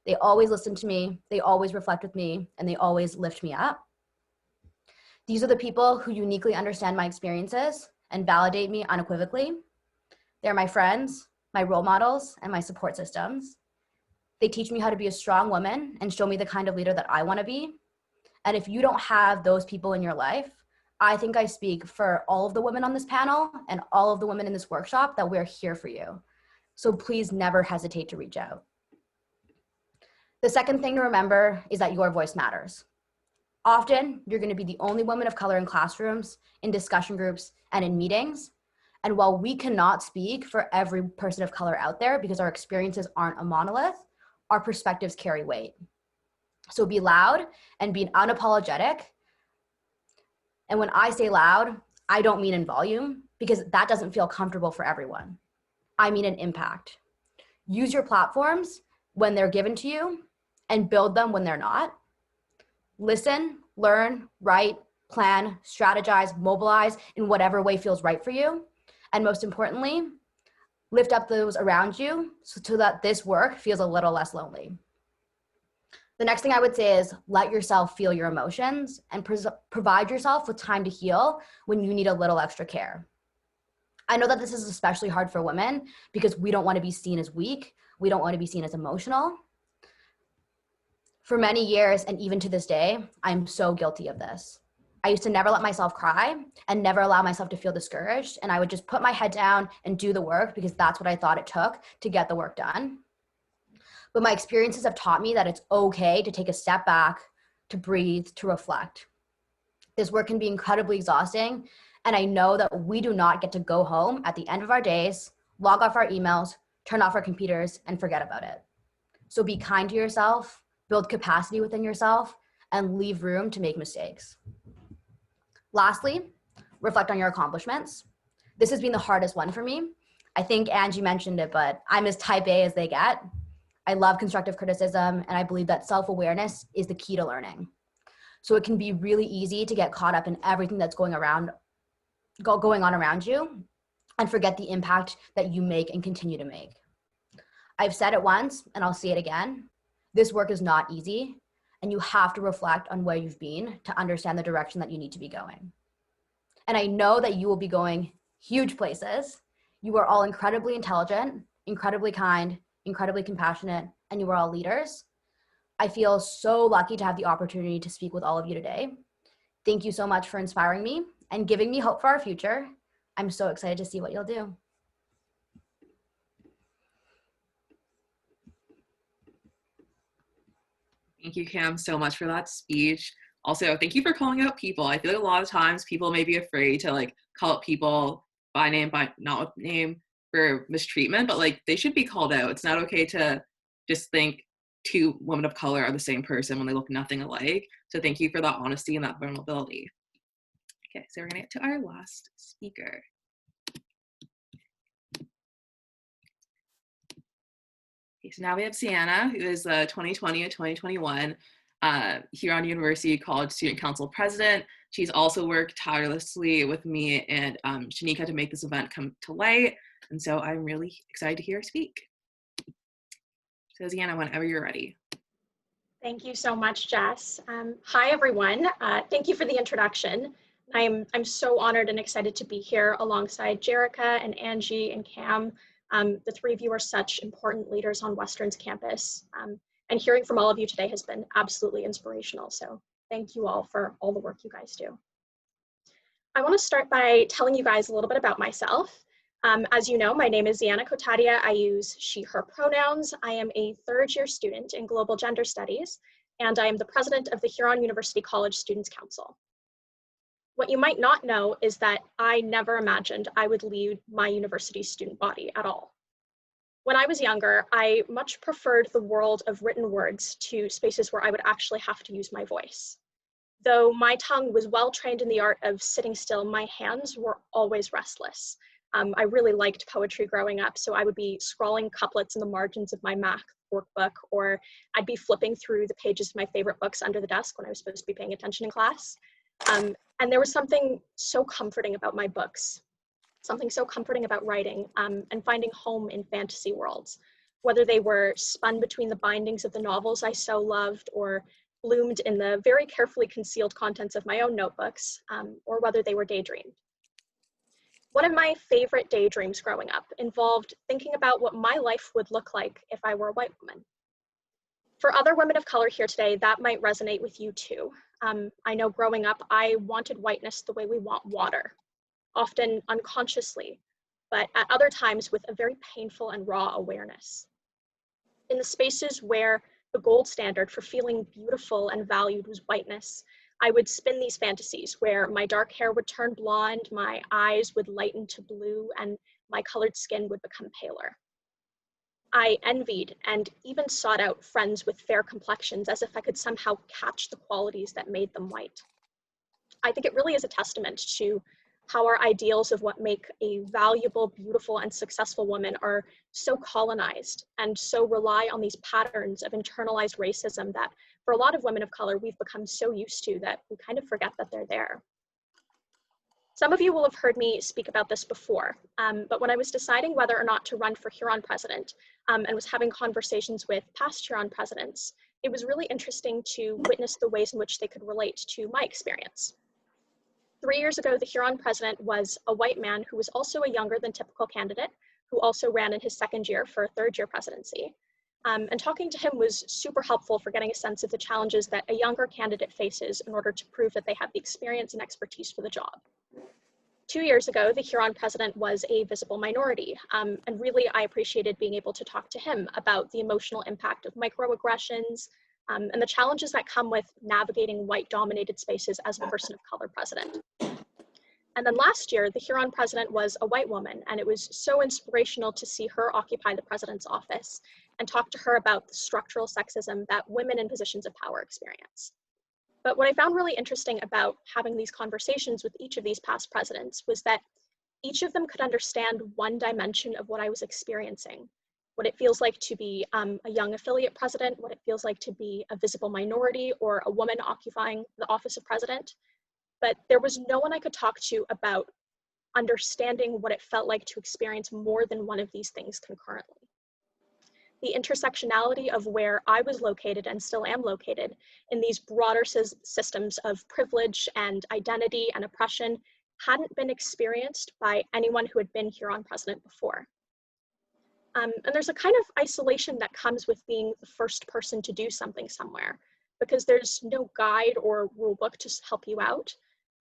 They always listen to me, they always reflect with me, and they always lift me up. These are the people who uniquely understand my experiences and validate me unequivocally. They're my friends, my role models, and my support systems. They teach me how to be a strong woman and show me the kind of leader that I want to be. And if you don't have those people in your life, I think I speak for all of the women on this panel and all of the women in this workshop that we're here for you. So please never hesitate to reach out. The second thing to remember is that your voice matters. Often, you're going to be the only woman of color in classrooms, in discussion groups, and in meetings. And while we cannot speak for every person of color out there because our experiences aren't a monolith, our perspectives carry weight. So be loud and be unapologetic. And when I say loud, I don't mean in volume because that doesn't feel comfortable for everyone. I mean in impact. Use your platforms when they're given to you and build them when they're not. Listen, learn, write, plan, strategize, mobilize in whatever way feels right for you. And most importantly, lift up those around you so that this work feels a little less lonely. The next thing I would say is let yourself feel your emotions and provide yourself with time to heal when you need a little extra care. I know that this is especially hard for women because we don't want to be seen as weak. We don't want to be seen as emotional. For many years, and even to this day, I'm so guilty of this. I used to never let myself cry and never allow myself to feel discouraged. And I would just put my head down and do the work because that's what I thought it took to get the work done. But my experiences have taught me that it's okay to take a step back, to breathe, to reflect. This work can be incredibly exhausting. And I know that we do not get to go home at the end of our days, log off our emails, turn off our computers, and forget about it. So be kind to yourself, build capacity within yourself, and leave room to make mistakes. Lastly, reflect on your accomplishments. This has been the hardest one for me. I think Angie mentioned it, but I'm as type A as they get. I love constructive criticism, and I believe that self-awareness is the key to learning. So it can be really easy to get caught up in everything that's going on around you and forget the impact that you make and continue to make. I've said it once and I'll say it again. This work is not easy, and you have to reflect on where you've been to understand the direction that you need to be going. And I know that you will be going huge places. You are all incredibly intelligent, incredibly kind, incredibly compassionate, and you are all leaders. I feel so lucky to have the opportunity to speak with all of you today. Thank you so much for inspiring me and giving me hope for our future. I'm so excited to see what you'll do.
Thank you, Cam, so much for that speech. Also, thank you for calling out people. I feel like a lot of times people may be afraid to like call out people by name, by not with name, for mistreatment, but like they should be called out. It's not okay to just think two women of color are the same person when they look nothing alike. So thank you for that honesty and that vulnerability. Okay, so we're gonna get to our last speaker. Okay, so now we have Sienna, who is the 2020 and 2021 Huron University College Student Council President. She's also worked tirelessly with me and Shanika to make this event come to light. And so I'm really excited to hear her speak. So Sienna, whenever you're ready.
Thank you so much, Jess. Hi, everyone. Thank you for the introduction. I'm so honored and excited to be here alongside Jerica and Angie and Cam. The three of you are such important leaders on Western's campus. And hearing from all of you today has been absolutely inspirational. So thank you all for all the work you guys do. I want to start by telling you guys a little bit about myself. As you know, my name is Ziana Kotadia. I use she, her pronouns. I am a third-year student in Global Gender Studies, and I am the president of the Huron University College Students Council. What you might not know is that I never imagined I would lead my university's student body at all. When I was younger, I much preferred the world of written words to spaces where I would actually have to use my voice. Though my tongue was well trained in the art of sitting still, my hands were always restless. I really liked poetry growing up, so I would be scrawling couplets in the margins of my math workbook, or I'd be flipping through the pages of my favorite books under the desk when I was supposed to be paying attention in class. And there was something so comforting about my books, something so comforting about writing and finding home in fantasy worlds, whether they were spun between the bindings of the novels I so loved or bloomed in the very carefully concealed contents of my own notebooks, or whether they were daydreamed. One of my favorite daydreams growing up involved thinking about what my life would look like if I were a white woman. For other women of color here today, that might resonate with you too. I know growing up, I wanted whiteness the way we want water, often unconsciously, but at other times with a very painful and raw awareness. In the spaces where the gold standard for feeling beautiful and valued was whiteness, I would spin these fantasies where my dark hair would turn blonde, my eyes would lighten to blue, and my colored skin would become paler. I envied and even sought out friends with fair complexions as if I could somehow catch the qualities that made them white. I think it really is a testament to how our ideals of what make a valuable, beautiful, and successful woman are so colonized and so rely on these patterns of internalized racism that for a lot of women of color, we've become so used to that we kind of forget that they're there. Some of you will have heard me speak about this before, but when I was deciding whether or not to run for Huron president and was having conversations with past Huron presidents, it was really interesting to witness the ways in which they could relate to my experience. 3 years ago, the Huron president was a white man who was also a younger than typical candidate, who also ran in his second year for a third-year presidency. And talking to him was super helpful for getting a sense of the challenges that a younger candidate faces in order to prove that they have the experience and expertise for the job. 2 years ago, the Huron president was a visible minority, and really I appreciated being able to talk to him about the emotional impact of microaggressions and the challenges that come with navigating white-dominated spaces as a person of color president. And then last year, the Huron president was a white woman, and it was so inspirational to see her occupy the president's office and talk to her about the structural sexism that women in positions of power experience. But what I found really interesting about having these conversations with each of these past presidents was that each of them could understand one dimension of what I was experiencing, what it feels like to be a young affiliate president, what it feels like to be a visible minority or a woman occupying the office of president. But there was no one I could talk to about understanding what it felt like to experience more than one of these things concurrently. The intersectionality of where I was located and still am located in these broader systems of privilege and identity and oppression hadn't been experienced by anyone who had been here on president before. And there's a kind of isolation that comes with being the first person to do something somewhere, because there's no guide or rule book to help you out.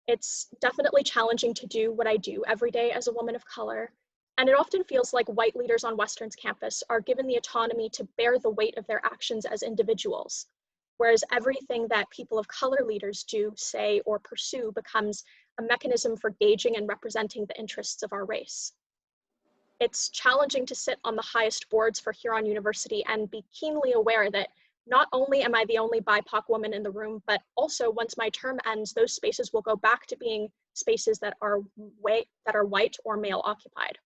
It's definitely challenging to do what I do every day as a woman of color. And it often feels like white leaders on Western's campus are given the autonomy to bear the weight of their actions as individuals, whereas everything that people of color leaders do, say, or pursue becomes a mechanism for gauging and representing the interests of our race. It's challenging to sit on the highest boards for Huron University and be keenly aware that not only am I the only BIPOC woman in the room, but also once my term ends, those spaces will go back to being spaces that are white or male occupied.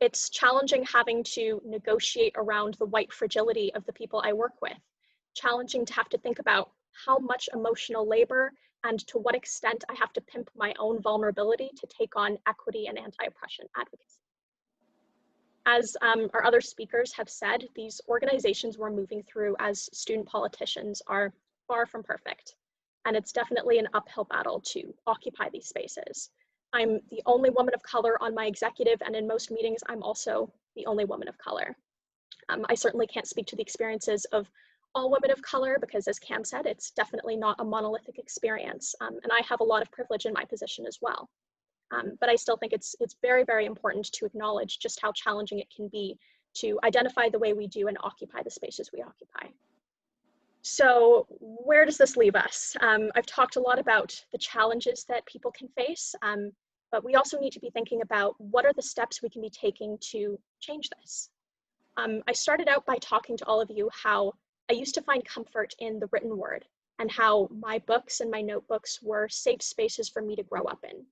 It's challenging having to negotiate around the white fragility of the people I work with, challenging to have to think about how much emotional labor and to what extent I have to pimp my own vulnerability to take on equity and anti-oppression advocacy. As our other speakers have said, these organizations we're moving through as student politicians are far from perfect, and it's definitely an uphill battle to occupy these spaces. I'm the only woman of color on my executive, and in most meetings, I'm also the only woman of color. I certainly can't speak to the experiences of all women of color because, as Cam said, it's definitely not a monolithic experience, and I have a lot of privilege in my position as well. But I still think it's very, very important to acknowledge just how challenging it can be to identify the way we do and occupy the spaces we occupy. So where does this leave us? I've talked a lot about the challenges that people can face, but we also need to be thinking about what are the steps we can be taking to change this. I started out by talking to all of you how I used to find comfort in the written word and how my books and my notebooks were safe spaces for me to grow up in.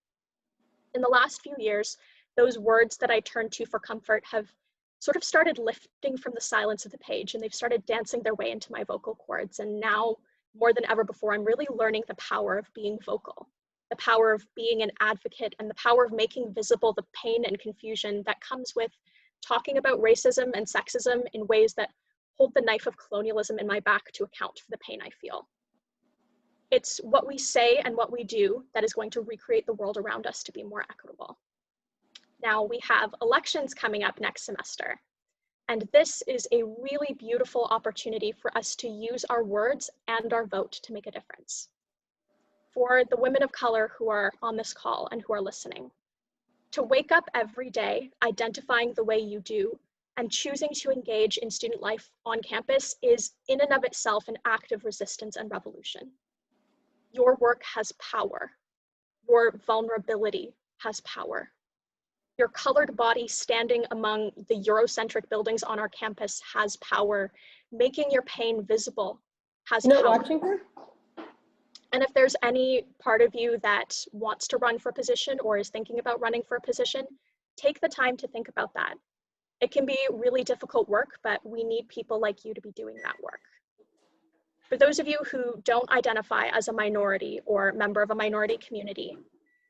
In the last few years, those words that I turned to for comfort have sort of started lifting from the silence of the page, and they've started dancing their way into my vocal cords. And now, more than ever before, I'm really learning the power of being vocal, the power of being an advocate, and the power of making visible the pain and confusion that comes with talking about racism and sexism in ways that hold the knife of colonialism in my back to account for the pain I feel. It's what we say and what we do that is going to recreate the world around us to be more equitable. Now, we have elections coming up next semester, and this is a really beautiful opportunity for us to use our words and our vote to make a difference. For the women of color who are on this call and who are listening, to wake up every day identifying the way you do and choosing to engage in student life on campus is in and of itself an act of resistance and revolution. Your work has power. Your vulnerability has power. Your colored body standing among the Eurocentric buildings on our campus has power. Making your pain visible has power.
Watching her?
And if there's any part of you that wants to run for a position or is thinking about running for a position, take the time to think about that. It can be really difficult work, but we need people like you to be doing that work. For those of you who don't identify as a minority or member of a minority community,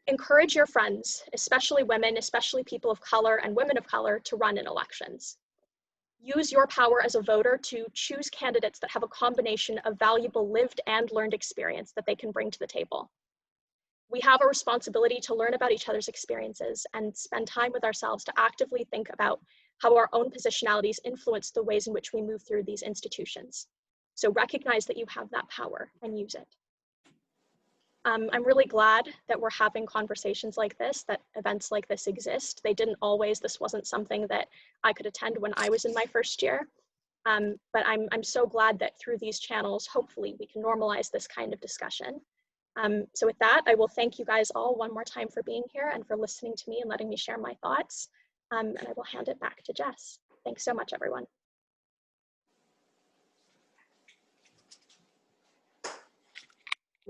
encourage your friends, especially women, especially people of color and women of color, to run in elections. Use your power as a voter to choose candidates that have a combination of valuable lived and learned experience that they can bring to the table. We have a responsibility to learn about each other's experiences and spend time with ourselves to actively think about how our own positionalities influence the ways in which we move through these institutions. So recognize that you have that power and use it. I'm really glad that we're having conversations like this, that events like this exist. This wasn't something that I could attend when I was in my first year. But I'm so glad that through these channels, hopefully we can normalize this kind of discussion. So with that, I will thank you guys all one more time for being here and for listening to me and letting me share my thoughts. And I will hand it back to Jess. Thanks so much, everyone.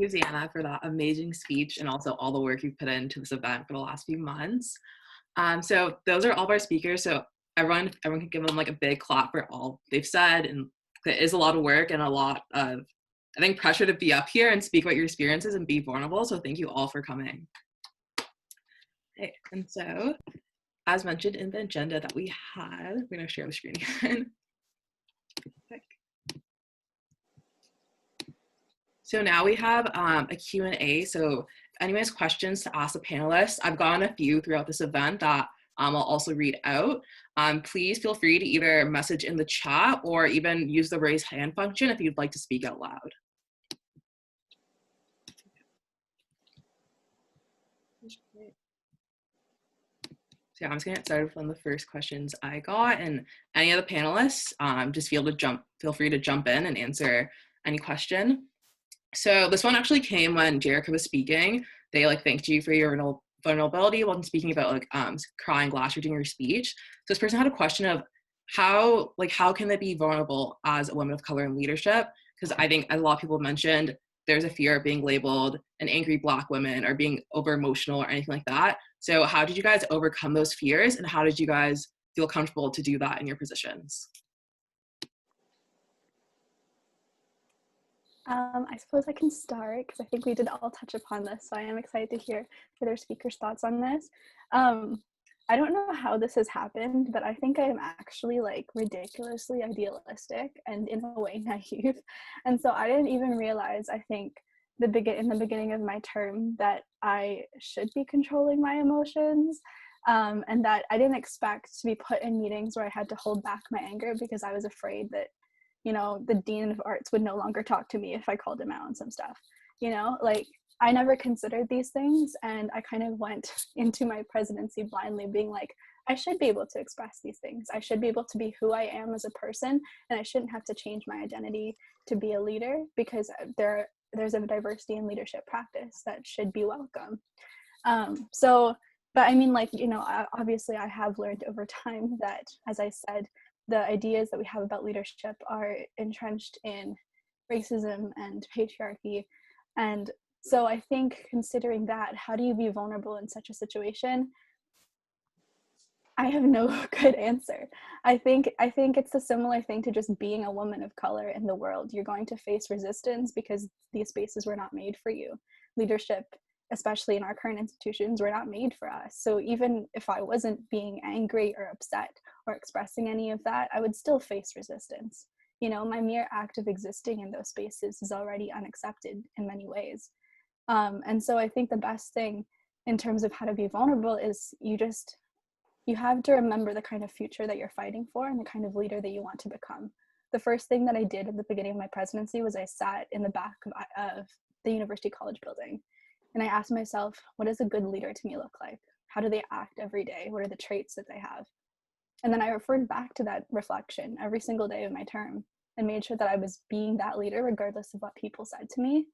Thank you, Ziana, for that amazing speech and also all the work you've put into this event for the last few months. So those are all of our speakers. So everyone can give them like a big clap for all they've said, and it is a lot of work and a lot of, I think, pressure to be up here and speak about your experiences and be vulnerable. So thank you all for coming. Okay, and so as mentioned in the agenda that we had, we're going to share the screen again. So now we have a Q&A. So if anyone has questions to ask the panelists, I've gotten a few throughout this event that I'll also read out. Please feel free to either message in the chat or even use the raise hand function if you'd like to speak out loud. So yeah, I'm just gonna get started with one of the first questions I got, and any of the panelists, just feel free to jump in and answer any question. So this one actually came when Jerica was speaking. They like thanked you for your vulnerability when speaking about like crying last year during your speech. So this person had a question of how can they be vulnerable as a woman of color in leadership? Because I think, as a lot of people mentioned, there's a fear of being labeled an angry Black woman or being over emotional or anything like that. So how did you guys overcome those fears, and how did you guys feel comfortable to do that in your positions?
I suppose I can start because I think we did all touch upon this, so I am excited to hear further speakers' thoughts on this. I don't know how this has happened, but I think I am actually like ridiculously idealistic and in a way naive. And so I didn't even realize, I think, in the beginning of my term that I should be controlling my emotions, and that I didn't expect to be put in meetings where I had to hold back my anger because I was afraid that, you know, the dean of arts would no longer talk to me if I called him out on some stuff. You know, like, I never considered these things, and I kind of went into my presidency blindly being like, I should be able to express these things. I should be able to be who I am as a person, and I shouldn't have to change my identity to be a leader, because there's a diversity in leadership practice that should be welcome. But I mean, like, you know, obviously I have learned over time that, as I said, the ideas that we have about leadership are entrenched in racism and patriarchy. And so I think, considering that, how do you be vulnerable in such a situation? I have no good answer. I think it's a similar thing to just being a woman of color in the world. You're going to face resistance because these spaces were not made for you. Leadership, especially in our current institutions, were not made for us. So even if I wasn't being angry or upset or expressing any of that, I would still face resistance. You know, my mere act of existing in those spaces is already unaccepted in many ways. And so I think the best thing in terms of how to be vulnerable is you have to remember the kind of future that you're fighting for and the kind of leader that you want to become. The first thing that I did at the beginning of my presidency was I sat in the back of the University College building, and I asked myself, what does a good leader to me look like? How do they act every day? What are the traits that they have? And then I referred back to that reflection every single day of my term and made sure that I was being that leader regardless of what people said to me.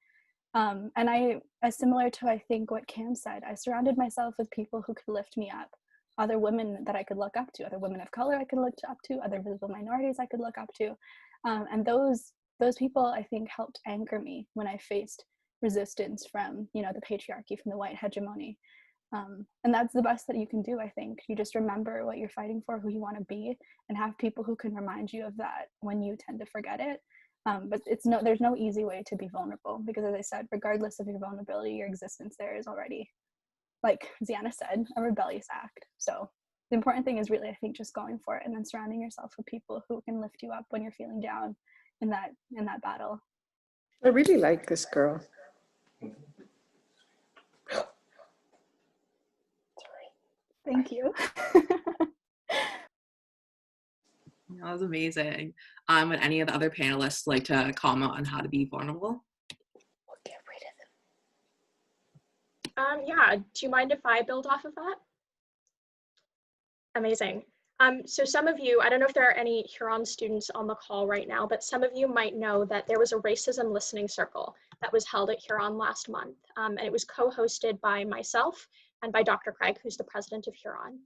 And as similar to, I think, what Cam said, I surrounded myself with people who could lift me up, other women that I could look up to, other women of color I could look up to, other visible minorities I could look up to. And those people, I think, helped anchor me when I faced resistance from, you know, the patriarchy, from the white hegemony. And that's the best that you can do, I think. You just remember what you're fighting for, who you want to be, and have people who can remind you of that when you tend to forget it. But there's no easy way to be vulnerable, because, as I said, regardless of your vulnerability, your existence there is already, like Ziana said, a rebellious act. So the important thing is really, I think, just going for it and then surrounding yourself with people who can lift you up when you're feeling down in that battle.
I really like this girl.
Thank you.
That was amazing. Would any of the other panelists like to comment on how to be vulnerable?
We'll get rid of them.
Yeah, do you mind if I build off of that? Amazing. So some of you, I don't know if there are any Huron students on the call right now, but some of you might know that there was a racism listening circle that was held at Huron last month. And it was co-hosted by myself and by Dr. Craig, who's the president of Huron.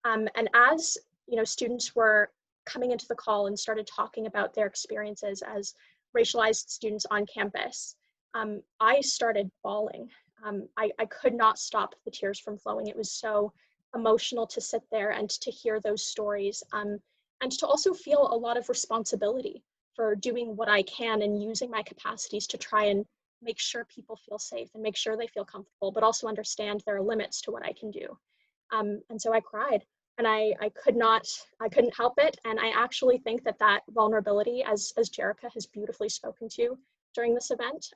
And as, you know, students were coming into the call and started talking about their experiences as racialized students on campus, I started bawling. I could not stop the tears from flowing. It was so emotional to sit there and to hear those stories, and to also feel a lot of responsibility for doing what I can and using my capacities to try and make sure people feel safe and make sure they feel comfortable, but also understand there are limits to what I can do. And so I cried, and I couldn't help it. And I actually think that that vulnerability, as Jerica has beautifully spoken to during this event,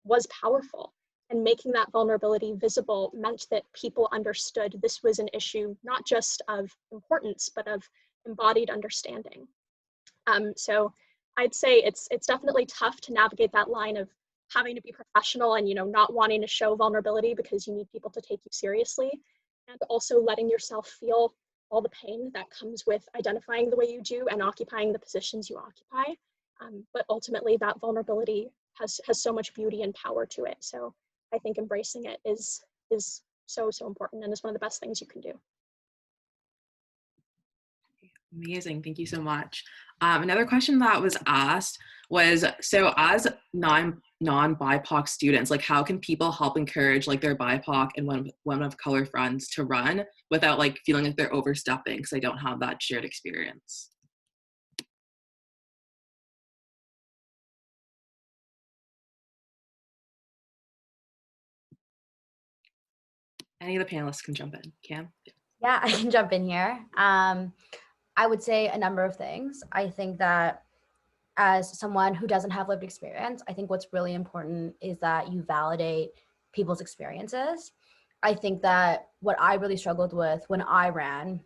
was powerful. And making that vulnerability visible meant that people understood this was an issue, not just of importance, but of embodied understanding. So I'd say it's definitely tough to navigate that line of having to be professional and, not wanting to show vulnerability because you need people to take you seriously, and also letting yourself feel all the pain that comes with identifying the way you do and occupying the positions you occupy. But ultimately, that vulnerability has so much beauty and power to it. So I think embracing it is so important, and is one of the best things you can do.
Amazing. Thank you so much. Another question that was asked was, so as non-BIPOC students, like how can people help encourage like their BIPOC and women of color friends to run without like feeling like they're overstepping because they don't have that shared experience? Any of the panelists can jump in. Cam?
Yeah, I can jump in here. I would say a number of things. I think that as someone who doesn't have lived experience, I think what's really important is that you validate people's experiences. I think that what I really struggled with when I ran,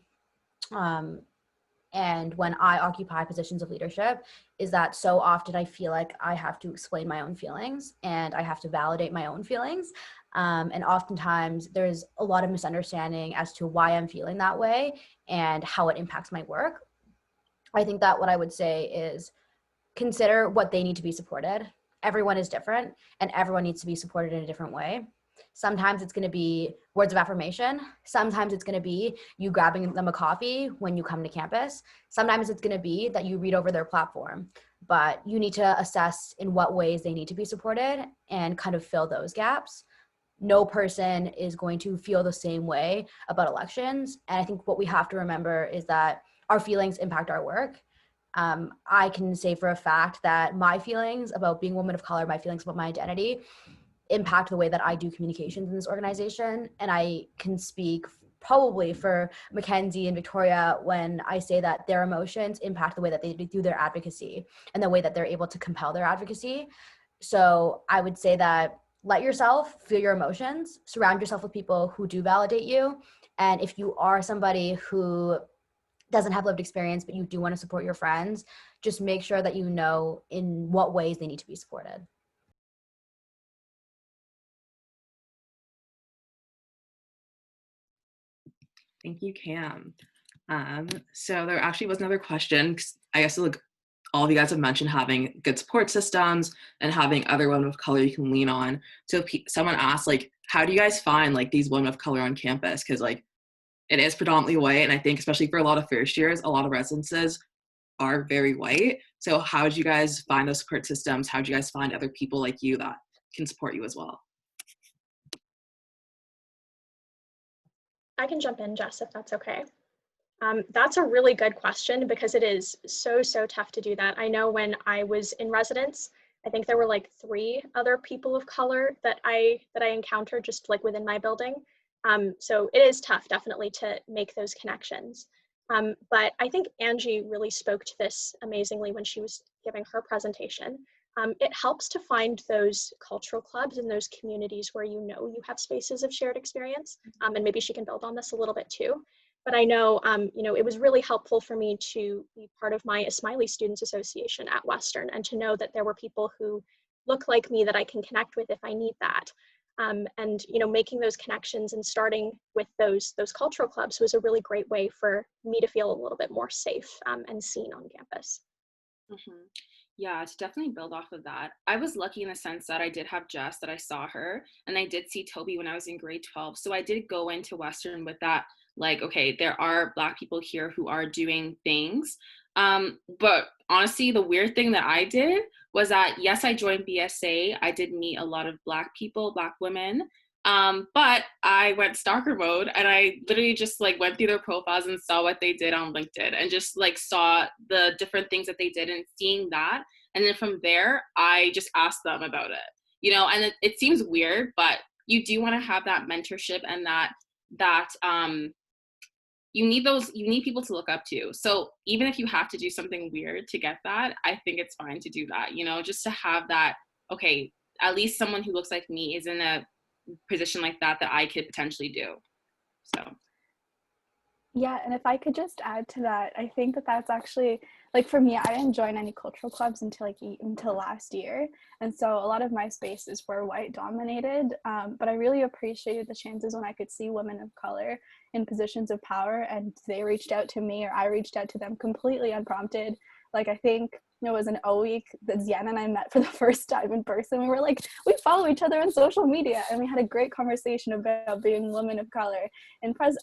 and when I occupy positions of leadership, is that so often I feel like I have to explain my own feelings and I have to validate my own feelings. And oftentimes there's a lot of misunderstanding as to why I'm feeling that way and how it impacts my work. I think that what I would say is consider what they need to be supported. Everyone is different and everyone needs to be supported in a different way. Sometimes it's going to be words of affirmation. Sometimes it's going to be you grabbing them a coffee when you come to campus. Sometimes it's going to be that you read over their platform, but you need to assess in what ways they need to be supported and kind of fill those gaps. No person is going to feel the same way about elections. And I think what we have to remember is that our feelings impact our work. I can say for a fact that my feelings about being a woman of color, my feelings about my identity, impact the way that I do communications in this organization. And I can speak probably for Mackenzie and Victoria when I say that their emotions impact the way that they do their advocacy and the way that they're able to compel their advocacy. So I would say that let yourself feel your emotions, surround yourself with people who do validate you. And if you are somebody who doesn't have lived experience, but you do want to support your friends, just make sure that you know in what ways they need to be supported.
Thank you, Cam. So there actually was another question. I guess like all of you guys have mentioned having good support systems and having other women of color you can lean on. So someone asked, like, how do you guys find like these women of color on campus? Because like it is predominantly white, and I think especially for a lot of first years, a lot of residences are very white. So how did you guys find those support systems? How did you guys find other people like you that can support you as well?
I can jump in, Jess, if that's okay. That's a really good question because it is so tough to do that. I know when I was in residence, I think there were like 3 other people of color that I encountered just like within my building. So it is tough, definitely, to make those connections. But I think Angie really spoke to this amazingly when she was giving her presentation. It helps to find those cultural clubs and those communities where you have spaces of shared experience, and maybe she can build on this a little bit too. But I know, it was really helpful for me to be part of my Ismaili Students Association at Western and to know that there were people who look like me that I can connect with if I need that. And making those connections and starting with those cultural clubs was a really great way for me to feel a little bit more safe and seen on campus.
Mm-hmm. Yeah, to definitely build off of that. I was lucky in the sense that I did have Jess, that I saw her, and I did see Toby when I was in grade 12. So I did go into Western with that, like, okay, there are Black people here who are doing things. But honestly, the weird thing that I did was that, yes, I joined BSA. I did meet a lot of Black people, Black women, But I went stalker mode, and I literally just like went through their profiles and saw what they did on LinkedIn, and just like saw the different things that they did, and seeing that. And then from there, I just asked them about it, you know, and it seems weird, but you do want to have that mentorship, and that you need people to look up to. So even if you have to do something weird to get that, I think it's fine to do that, you know, just to have that, okay, at least someone who looks like me is in a position like that I could potentially do. So
Yeah, and if I could just add to that, I think that that's actually, like, for me, I didn't join any cultural clubs until last year, and so a lot of my spaces were white dominated. But I really appreciated the chances when I could see women of color in positions of power, and they reached out to me, or I reached out to them completely unprompted. Like, I think it was an O week that Ziana and I met for the first time in person. We were like, we follow each other on social media, and we had a great conversation about being women of color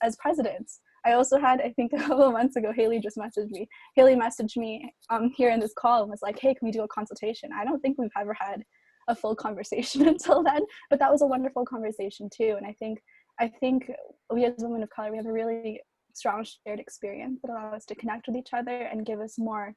as presidents. I also had, I think a couple of months ago, Haley messaged me here in this call and was like, hey, can we do a consultation? I don't think we've ever had a full conversation until then, but that was a wonderful conversation too. And I think we as women of color, we have a really strong shared experience that allows us to connect with each other and give us more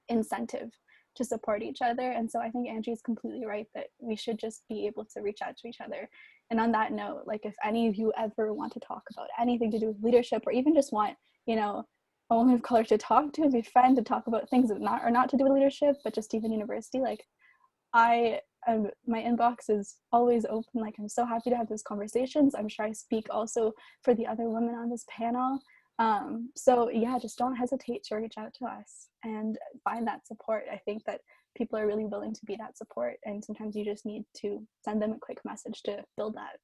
incentive to support each other. And so I think Angie's completely right that we should just be able to reach out to each other. And on that note, like, if any of you ever want to talk about anything to do with leadership, or even just want, you know, a woman of color to talk to, be a friend, to talk about things that are not to do with leadership, but just even university, like, my inbox is always open. Like, I'm so happy to have those conversations. I'm sure I speak also for the other women on this panel. So yeah, just don't hesitate to reach out to us and find that support. I think that people are really willing to be that support, and sometimes you just need to send them a quick message to build that.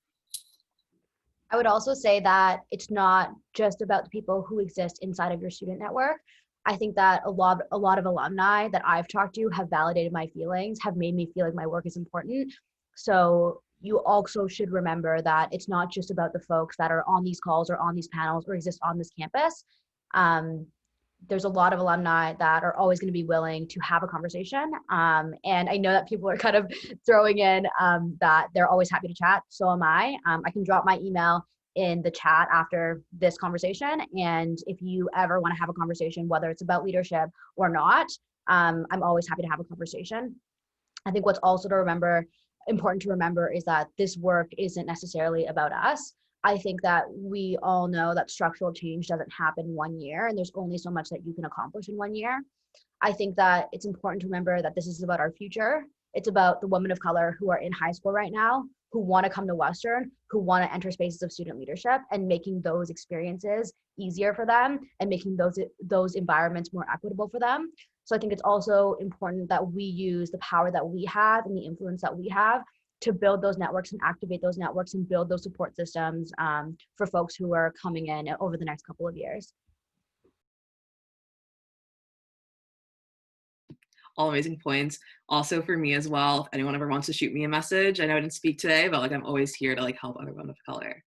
I would also say that it's not just about the people who exist inside of your student network. I think that a lot of alumni that I've talked to have validated my feelings, have made me feel like my work is important. So you also should remember that it's not just about the folks that are on these calls or on these panels or exist on this campus. There's a lot of alumni that are always going to be willing to have a conversation. And I know that people are kind of throwing in that they're always happy to chat. So am I. I can drop my email in the chat after this conversation. And if you ever want to have a conversation, whether it's about leadership or not, I'm always happy to have a conversation. I think what's also important to remember is that this work isn't necessarily about us. I think that we all know that structural change doesn't happen 1 year, and there's only so much that you can accomplish in 1 year. I think that it's important to remember that this is about our future. It's about the women of color who are in high school right now, who want to come to Western, who want to enter spaces of student leadership, and making those experiences easier for them and making those environments more equitable for them. So I think it's also important that we use the power that we have and the influence that we have to build those networks and activate those networks and build those support systems for folks who are coming in over the next couple of years.
All amazing points. Also for me as well, if anyone ever wants to shoot me a message, I know I didn't speak today, but like, I'm always here to like help other women of color.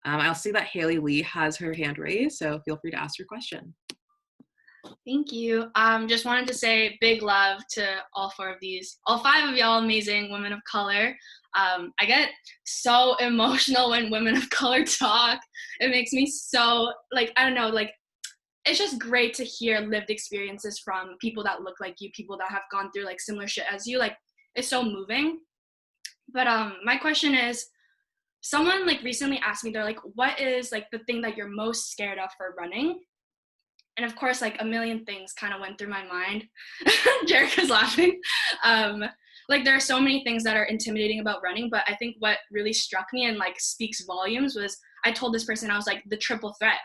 I'll see that Haley Lee has her hand raised, so feel free to ask your question.
Thank you. Just wanted to say big love to all five of y'all amazing women of color. I get so emotional when women of color talk. It makes me so, like, I don't know, like, it's just great to hear lived experiences from people that look like you, people that have gone through like similar shit as you. Like, it's so moving. But my question is, someone like recently asked me, they're like, what is like the thing that you're most scared of for running? And of course, like a million things kind of went through my mind. Jerica's laughing. Like, there are so many things that are intimidating about running, but I think what really struck me and like speaks volumes was, I told this person, I was like, the triple threat.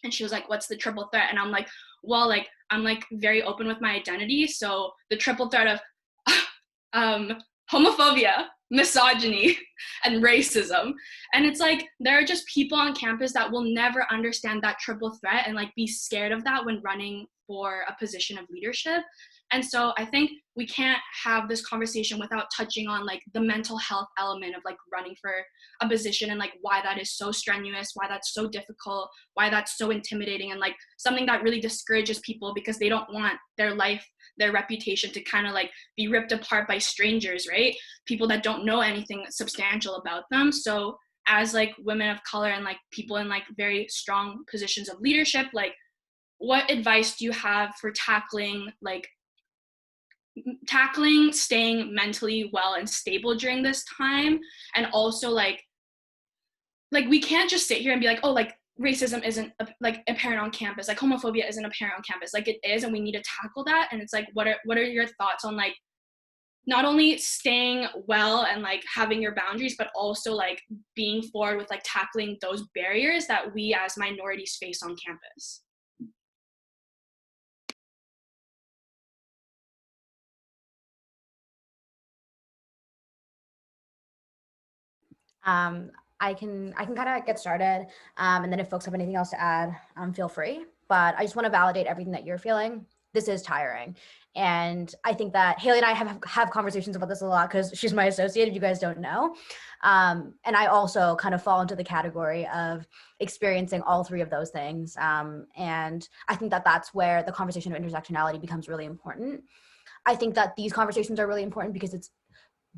And she was like, what's the triple threat? And I'm like, well, like, I'm like very open with my identity. So the triple threat of homophobia, misogyny, and racism. And it's like, there are just people on campus that will never understand that triple threat and like be scared of that when running for a position of leadership. And so I think we can't have this conversation without touching on like the mental health element of like running for a position, and like why that is so strenuous, why that's so difficult, why that's so intimidating, and like something that really discourages people because they don't want their life, their reputation to kind of like be ripped apart by strangers, right? People that don't know anything substantial about them. So as like women of color and like people in like very strong positions of leadership, like what advice do you have for tackling staying mentally well and stable during this time? And also like we can't just sit here and be like, oh, like racism isn't like apparent on campus, like homophobia isn't apparent on campus. Like it is, and we need to tackle that. And it's like, what are your thoughts on like not only staying well and like having your boundaries, but also like being forward with like tackling those barriers that we as minorities face on campus?
I can kind of get started, and then if folks have anything else to add, feel free. But I just want to validate everything that you're feeling. This is tiring, and I think that Haley and I have conversations about this a lot because she's my associate, if you guys don't know. And I also kind of fall into the category of experiencing all three of those things. And I think that that's where the conversation of intersectionality becomes really important. I think that these conversations are really important because it's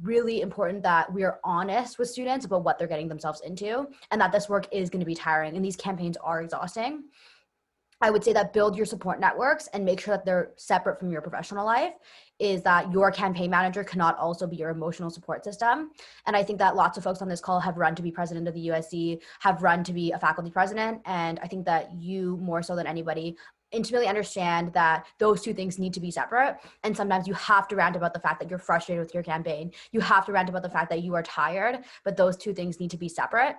really important that we are honest with students about what they're getting themselves into, and that this work is going to be tiring and these campaigns are exhausting. I would say that build your support networks and make sure that they're separate from your professional life, is that your campaign manager cannot also be your emotional support system. And I think that lots of folks on this call have run to be president of the USC, have run to be a faculty president. And I think that you, more so than anybody, intimately understand that those two things need to be separate. And sometimes you have to rant about the fact that you're frustrated with your campaign. You have to rant about the fact that you are tired, but those two things need to be separate.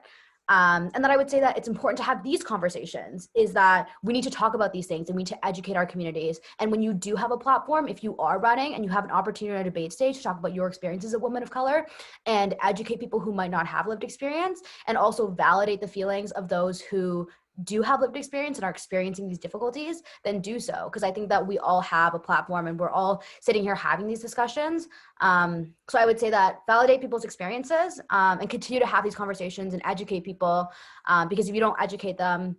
And then I would say that it's important to have these conversations, is that we need to talk about these things and we need to educate our communities. And when you do have a platform, if you are running and you have an opportunity on a debate stage to talk about your experiences as a woman of color and educate people who might not have lived experience, and also validate the feelings of those who do have lived experience and are experiencing these difficulties, then do so. Because I think that we all have a platform and we're all sitting here having these discussions. So I would say that validate people's experiences, and continue to have these conversations and educate people, because if you don't educate them,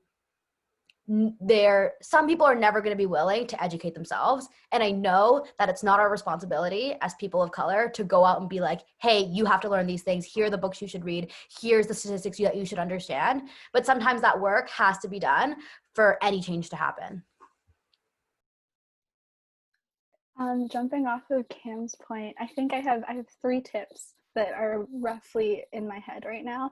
some people are never going to be willing to educate themselves. And I know that it's not our responsibility as people of color to go out and be like, hey, you have to learn these things. Here are the books you should read. Here's the statistics that you should understand. But sometimes that work has to be done for any change to happen.
Jumping off of Cam's point, I think I have 3 tips that are roughly in my head right now.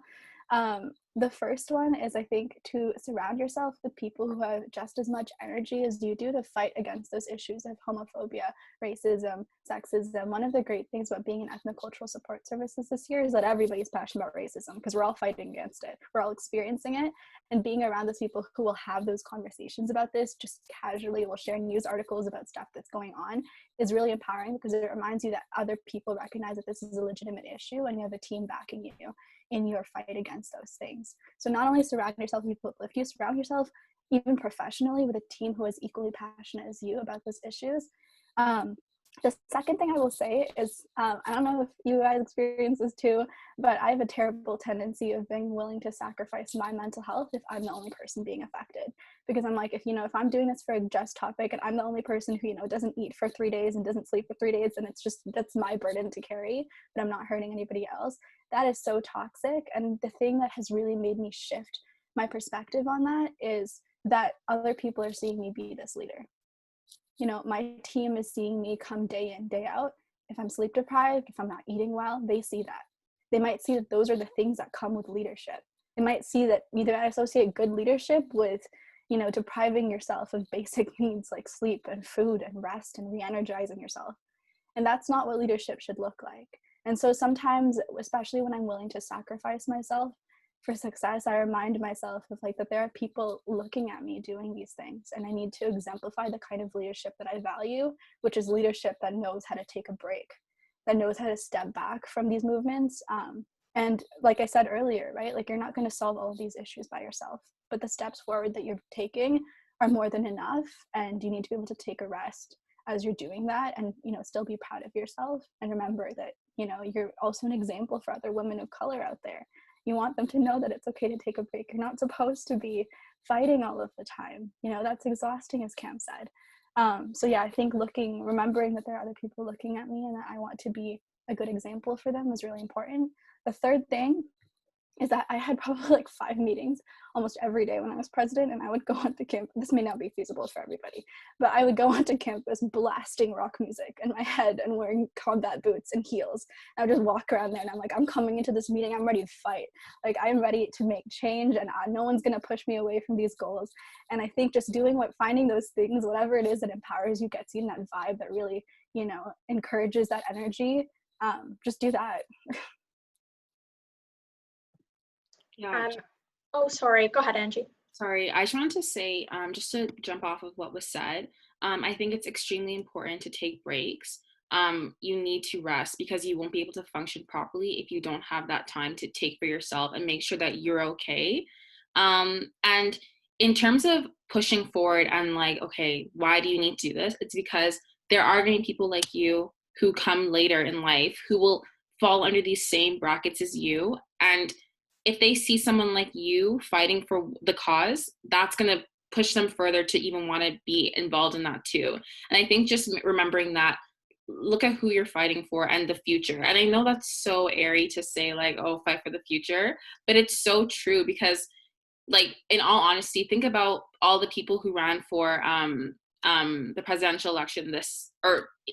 The first one is, I think, to surround yourself with people who have just as much energy as you do to fight against those issues of homophobia, racism, sexism. One of the great things about being in ethnocultural support services this year is that everybody's passionate about racism because we're all fighting against it. We're all experiencing it. And being around those people who will have those conversations about this just casually, while sharing news articles about stuff that's going on, is really empowering, because it reminds you that other people recognize that this is a legitimate issue and you have a team backing you in your fight against those things. So not only surround yourself with people who uplift you, surround yourself even professionally with a team who is equally passionate as you about those issues. The second thing I will say is, I don't know if you guys experience this too, but I have a terrible tendency of being willing to sacrifice my mental health if I'm the only person being affected. Because I'm like, if I'm doing this for a just topic and I'm the only person who, doesn't eat for 3 days and doesn't sleep for 3 days, and that's my burden to carry, but I'm not hurting anybody else. That is so toxic. And the thing that has really made me shift my perspective on that is that other people are seeing me be this leader. My team is seeing me come day in, day out. If I'm sleep deprived, if I'm not eating well, they see that. They might see that those are the things that come with leadership. They might see that either I associate good leadership with, depriving yourself of basic needs like sleep and food and rest and re-energizing yourself. And that's not what leadership should look like. And so sometimes, especially when I'm willing to sacrifice myself for success, I remind myself of that there are people looking at me doing these things, and I need to exemplify the kind of leadership that I value, which is leadership that knows how to take a break, that knows how to step back from these movements. And like I said earlier, right, you're not going to solve all of these issues by yourself, but the steps forward that you're taking are more than enough, and you need to be able to take a rest as you're doing that, and still be proud of yourself, and remember that you're also an example for other women of color out there. You want them to know that it's okay to take a break. You're not supposed to be fighting all of the time. That's exhausting, as Cam said. So yeah, I think remembering that there are other people looking at me and that I want to be a good example for them is really important. The third thing is that I had probably like 5 meetings almost every day when I was president, and I would go onto campus. This may not be feasible for everybody, but I would go onto campus blasting rock music in my head and wearing combat boots and heels. I would just walk around there and I'm like, I'm coming into this meeting, I'm ready to fight. Like, I'm ready to make change, and no one's gonna push me away from these goals. And I think just finding those things, whatever it is that empowers you, gets you in that vibe that really, encourages that energy, just do that.
Yeah.
Oh, sorry. Go ahead, Angie.
Sorry, I just wanted to say, just to jump off of what was said, I think it's extremely important to take breaks. You need to rest, because you won't be able to function properly if you don't have that time to take for yourself and make sure that you're okay. And in terms of pushing forward and like, okay, why do you need to do this? It's because there are going to be people like you who come later in life who will fall under these same brackets as you. And if they see someone like you fighting for the cause, that's going to push them further to even want to be involved in that too. And I think just remembering that, look at who you're fighting for and the future. And I know that's so airy to say, like, oh, fight for the future, but it's so true, because like, in all honesty, think about all the people who ran for the presidential election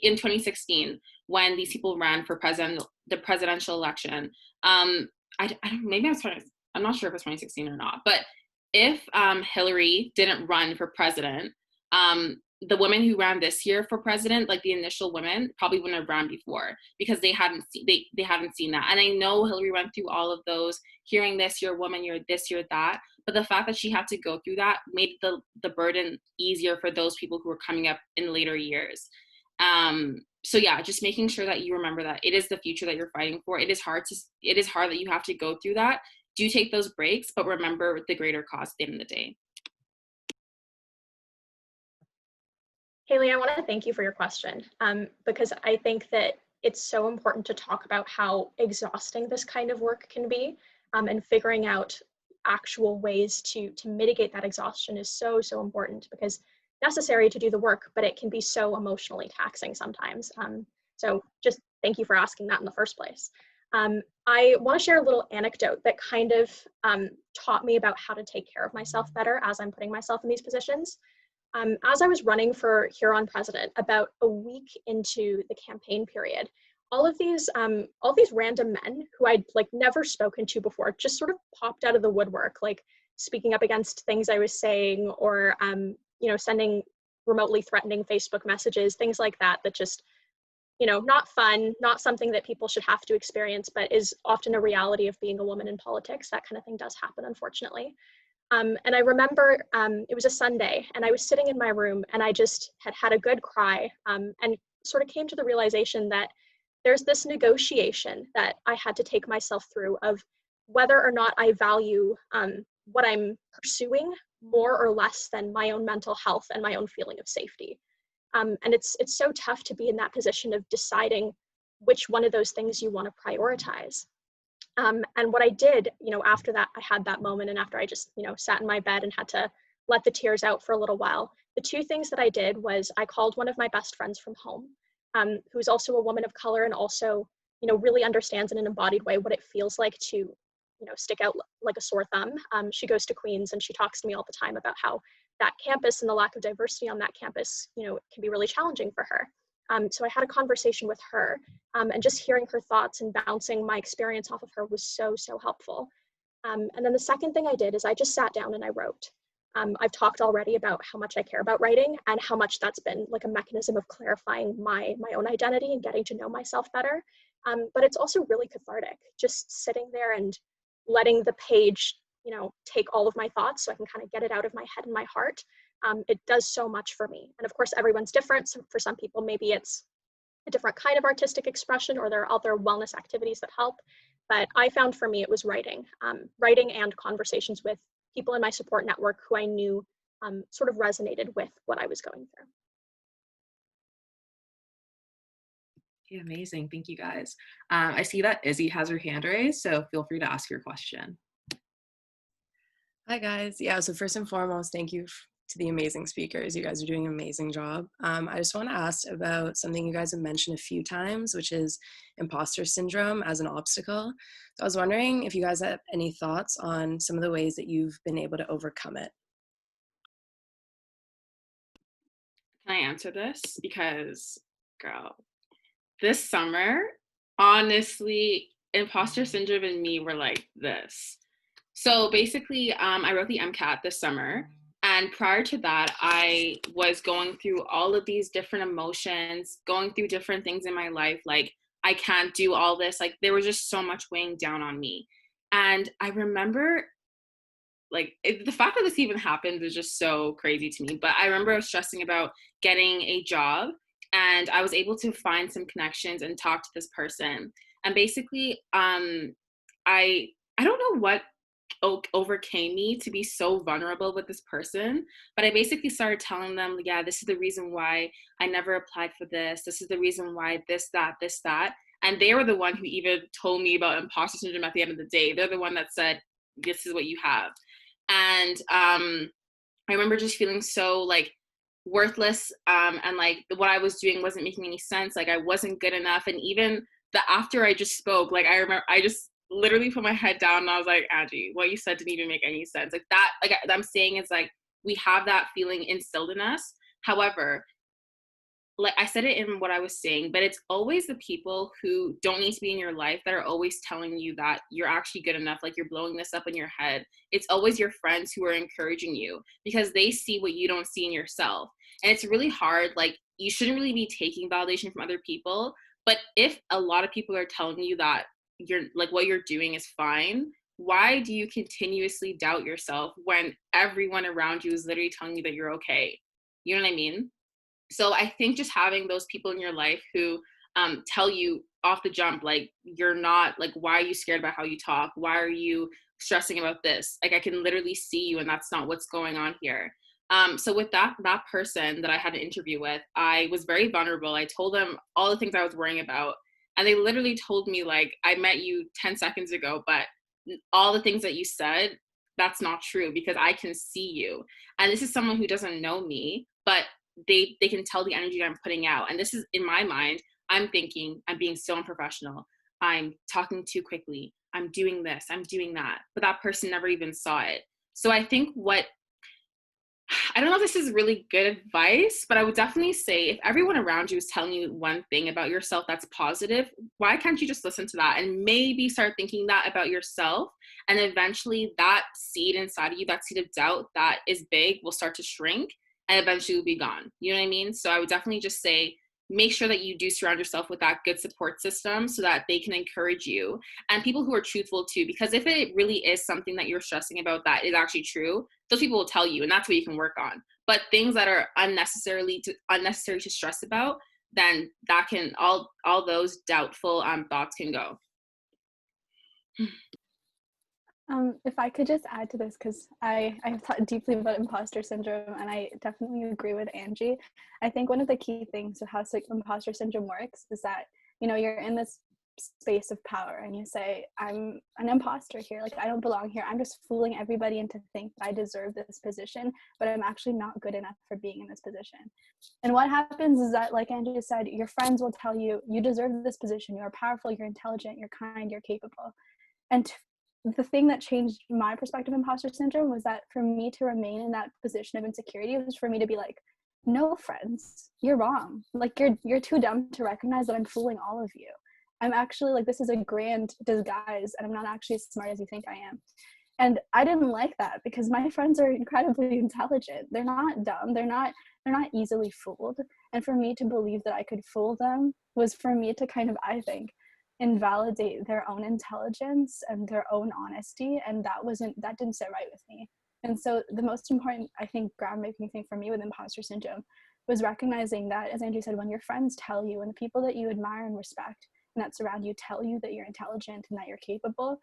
in 2016, when these people ran for the presidential election. I don't, maybe I'm not sure if it's 2016 or not, but if Hillary didn't run for president, the women who ran this year for president, like the initial women, probably wouldn't have ran before, because they hadn't seen that. And I know Hillary went through all of those, hearing this, you're a woman, you're this, you're that. But the fact that she had to go through that made the burden easier for those people who were coming up in later years. So yeah, just making sure that you remember that it is the future that you're fighting for. It is hard that you have to go through that. Do take those breaks, but remember the greater cause at the end of the day.
Haley, I want to thank you for your question, because I think that it's so important to talk about how exhausting this kind of work can be, and figuring out actual ways to mitigate that exhaustion is so important, because necessary to do the work, but it can be so emotionally taxing sometimes. So just thank you for asking that in the first place. I want to share a little anecdote that kind of taught me about how to take care of myself better as I'm putting myself in these positions. As I was running for Huron president, about a week into the campaign period, all these random men who I'd like never spoken to before just sort of popped out of the woodwork, like speaking up against things I was saying, or sending remotely threatening Facebook messages, things like that just, not fun, not something that people should have to experience, but is often a reality of being a woman in politics. That kind of thing does happen, unfortunately. And I remember it was a Sunday, and I was sitting in my room, and I just had a good cry, and sort of came to the realization that there's this negotiation that I had to take myself through of whether or not I value what I'm pursuing more or less than my own mental health and my own feeling of safety. And it's so tough to be in that position of deciding which one of those things you want to prioritize. And what I did, after that, I had that moment, and after I just, sat in my bed and had to let the tears out for a little while, the 2 things that I did was I called one of my best friends from home, who's also a woman of color and also, really understands in an embodied way what it feels like to, stick out like a sore thumb. She goes to Queens, and she talks to me all the time about how that campus and the lack of diversity on that campus, can be really challenging for her. So I had a conversation with her, and just hearing her thoughts and bouncing my experience off of her was so helpful. And then the second thing I did is I just sat down and I wrote. I've talked already about how much I care about writing and how much that's been like a mechanism of clarifying my own identity and getting to know myself better. But it's also really cathartic, just sitting there and letting the page, take all of my thoughts so I can kind of get it out of my head and my heart. It does so much for me. And of course, everyone's different. So for some people, maybe it's a different kind of artistic expression, or there are other wellness activities that help. But I found for me, it was writing and conversations with people in my support network who I knew sort of resonated with what I was going through.
Okay, amazing. Thank you guys. I see that Izzy has her hand raised, so feel free to ask your question.
Hi guys. Yeah, so first and foremost, thank you to the amazing speakers. You guys are doing an amazing job. I just want to ask about something you guys have mentioned a few times, which is imposter syndrome as an obstacle. So I was wondering if you guys have any thoughts on some of the ways that you've been able to overcome it.
Can I answer this? Because, girl, this summer, honestly, imposter syndrome and me were like this. So basically, I wrote the MCAT this summer. And prior to that, I was going through all of these different emotions, going through different things in my life. Like, I can't do all this. Like, there was just so much weighing down on me. And I remember, like, the fact that this even happened is just so crazy to me. But I remember I was stressing about getting a job, and I was able to find some connections and talk to this person. And basically, I don't know what overcame me to be so vulnerable with this person, but I basically started telling them, yeah, this is the reason why I never applied for this. This is the reason why this, that. And they were the one who even told me about imposter syndrome at the end of the day. They're the one that said, this is what you have. And I remember just feeling so like worthless, and like what I was doing wasn't making any sense. Like I wasn't good enough. And even after I just spoke, like I remember I just literally put my head down and I was like, Angie, what you said didn't even make any sense. Like that, like I'm saying is like, we have that feeling instilled in us. However, like I said it in what I was saying, but it's always the people who don't need to be in your life that are always telling you that you're actually good enough, like you're blowing this up in your head. It's always your friends who are encouraging you because they see what you don't see in yourself. And it's really hard. Like you shouldn't really be taking validation from other people. But if a lot of people are telling you that you're like what you're doing is fine, why do you continuously doubt yourself when everyone around you is literally telling you that you're okay? You know what I mean? So I think just having those people in your life who tell you off the jump, like, you're not, like, why are you scared about how you talk? Why are you stressing about this? Like, I can literally see you and that's not what's going on here. So with that person that I had an interview with, I was very vulnerable. I told them all the things I was worrying about. And they literally told me, like, I met you 10 seconds ago, but all the things that you said, that's not true because I can see you. And this is someone who doesn't know me, but they can tell the energy I'm putting out. And this is, in my mind, I'm thinking I'm being so unprofessional. I'm talking too quickly. I'm doing this, I'm doing that. But that person never even saw it. So I think I don't know if this is really good advice, but I would definitely say if everyone around you is telling you one thing about yourself that's positive, why can't you just listen to that and maybe start thinking that about yourself? And eventually that seed inside of you, that seed of doubt that is big, will start to shrink and eventually will be gone. You know what I mean? So I would definitely just say, make sure that you do surround yourself with that good support system so that they can encourage you, and people who are truthful too, because if it really is something that you're stressing about that is actually true, those people will tell you, and that's what you can work on. But things that are unnecessary to stress about, then that can all those doubtful thoughts can go.
If I could just add to this, because I have thought deeply about imposter syndrome, and I definitely agree with Angie. I think one of the key things of how imposter syndrome works is that, you know, you're in this space of power and you say, I'm an imposter here, like I don't belong here, I'm just fooling everybody into think that I deserve this position, but I'm actually not good enough for being in this position. And what happens is that, like Angie said, your friends will tell you, you deserve this position, you're powerful, you're intelligent, you're kind, you're capable. And the thing that changed my perspective of imposter syndrome was that for me to remain in that position of insecurity was for me to be like, no, friends, you're wrong. Like you're too dumb to recognize that I'm fooling all of you. I'm actually, like, this is a grand disguise and I'm not actually as smart as you think I am. And I didn't like that because my friends are incredibly intelligent. They're not dumb. They're not easily fooled. And for me to believe that I could fool them was for me to kind of, I think, invalidate their own intelligence and their own honesty, and that didn't sit right with me. And so the most important, I think, groundbreaking thing for me with imposter syndrome was recognizing that, as Andrew said, when your friends tell you and the people that you admire and respect and that surround you tell you that you're intelligent and that you're capable,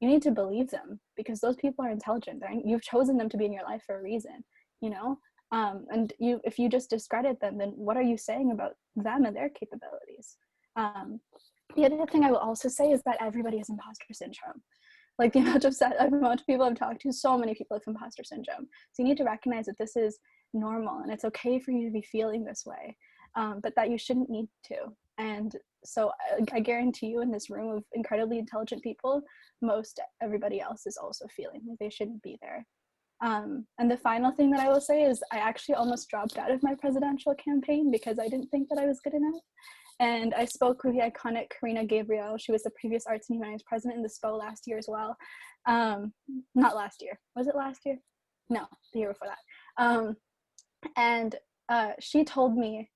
you need to believe them because those people are intelligent. You've chosen them to be in your life for a reason, you know. And if you just discredit them, then what are you saying about them and their capabilities? The other thing I will also say is that everybody has imposter syndrome. Like the amount of people I've talked to, so many people have imposter syndrome. So you need to recognize that this is normal and it's okay for you to be feeling this way, but that you shouldn't need to. And so I guarantee you, in this room of incredibly intelligent people, most everybody else is also feeling like they shouldn't be there. And the final thing that I will say is I actually almost dropped out of my presidential campaign because I didn't think that I was good enough. And I spoke with the iconic Karina Gabriel. She was the previous Arts and Humanities president in the SPO last year as well. Not last year. Was it last year? No, the year before that. And she told me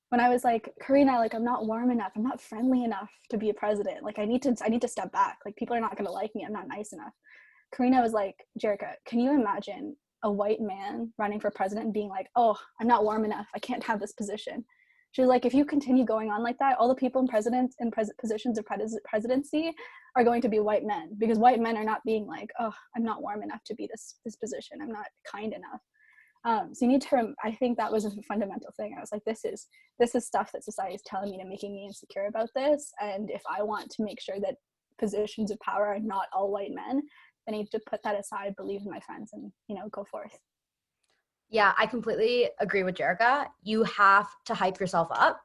when I was like, Karina, like, I'm not warm enough. I'm not friendly enough to be a president. Like, I need to step back. Like, people are not going to like me. I'm not nice enough. Karina was like, Jerica, can you imagine a white man running for president and being like, oh, I'm not warm enough. I can't have this position. She was like, if you continue going on like that, all the people in positions of presidency are going to be white men, because white men are not being like, oh, I'm not warm enough to be this position. I'm not kind enough. So you need to, I think that was a fundamental thing. I was like, this is stuff that society is telling me and making me insecure about this. And if I want to make sure that positions of power are not all white men, I need to put that aside, believe in my friends, and, go forth.
Yeah, I completely agree with Jerica. You have to hype yourself up.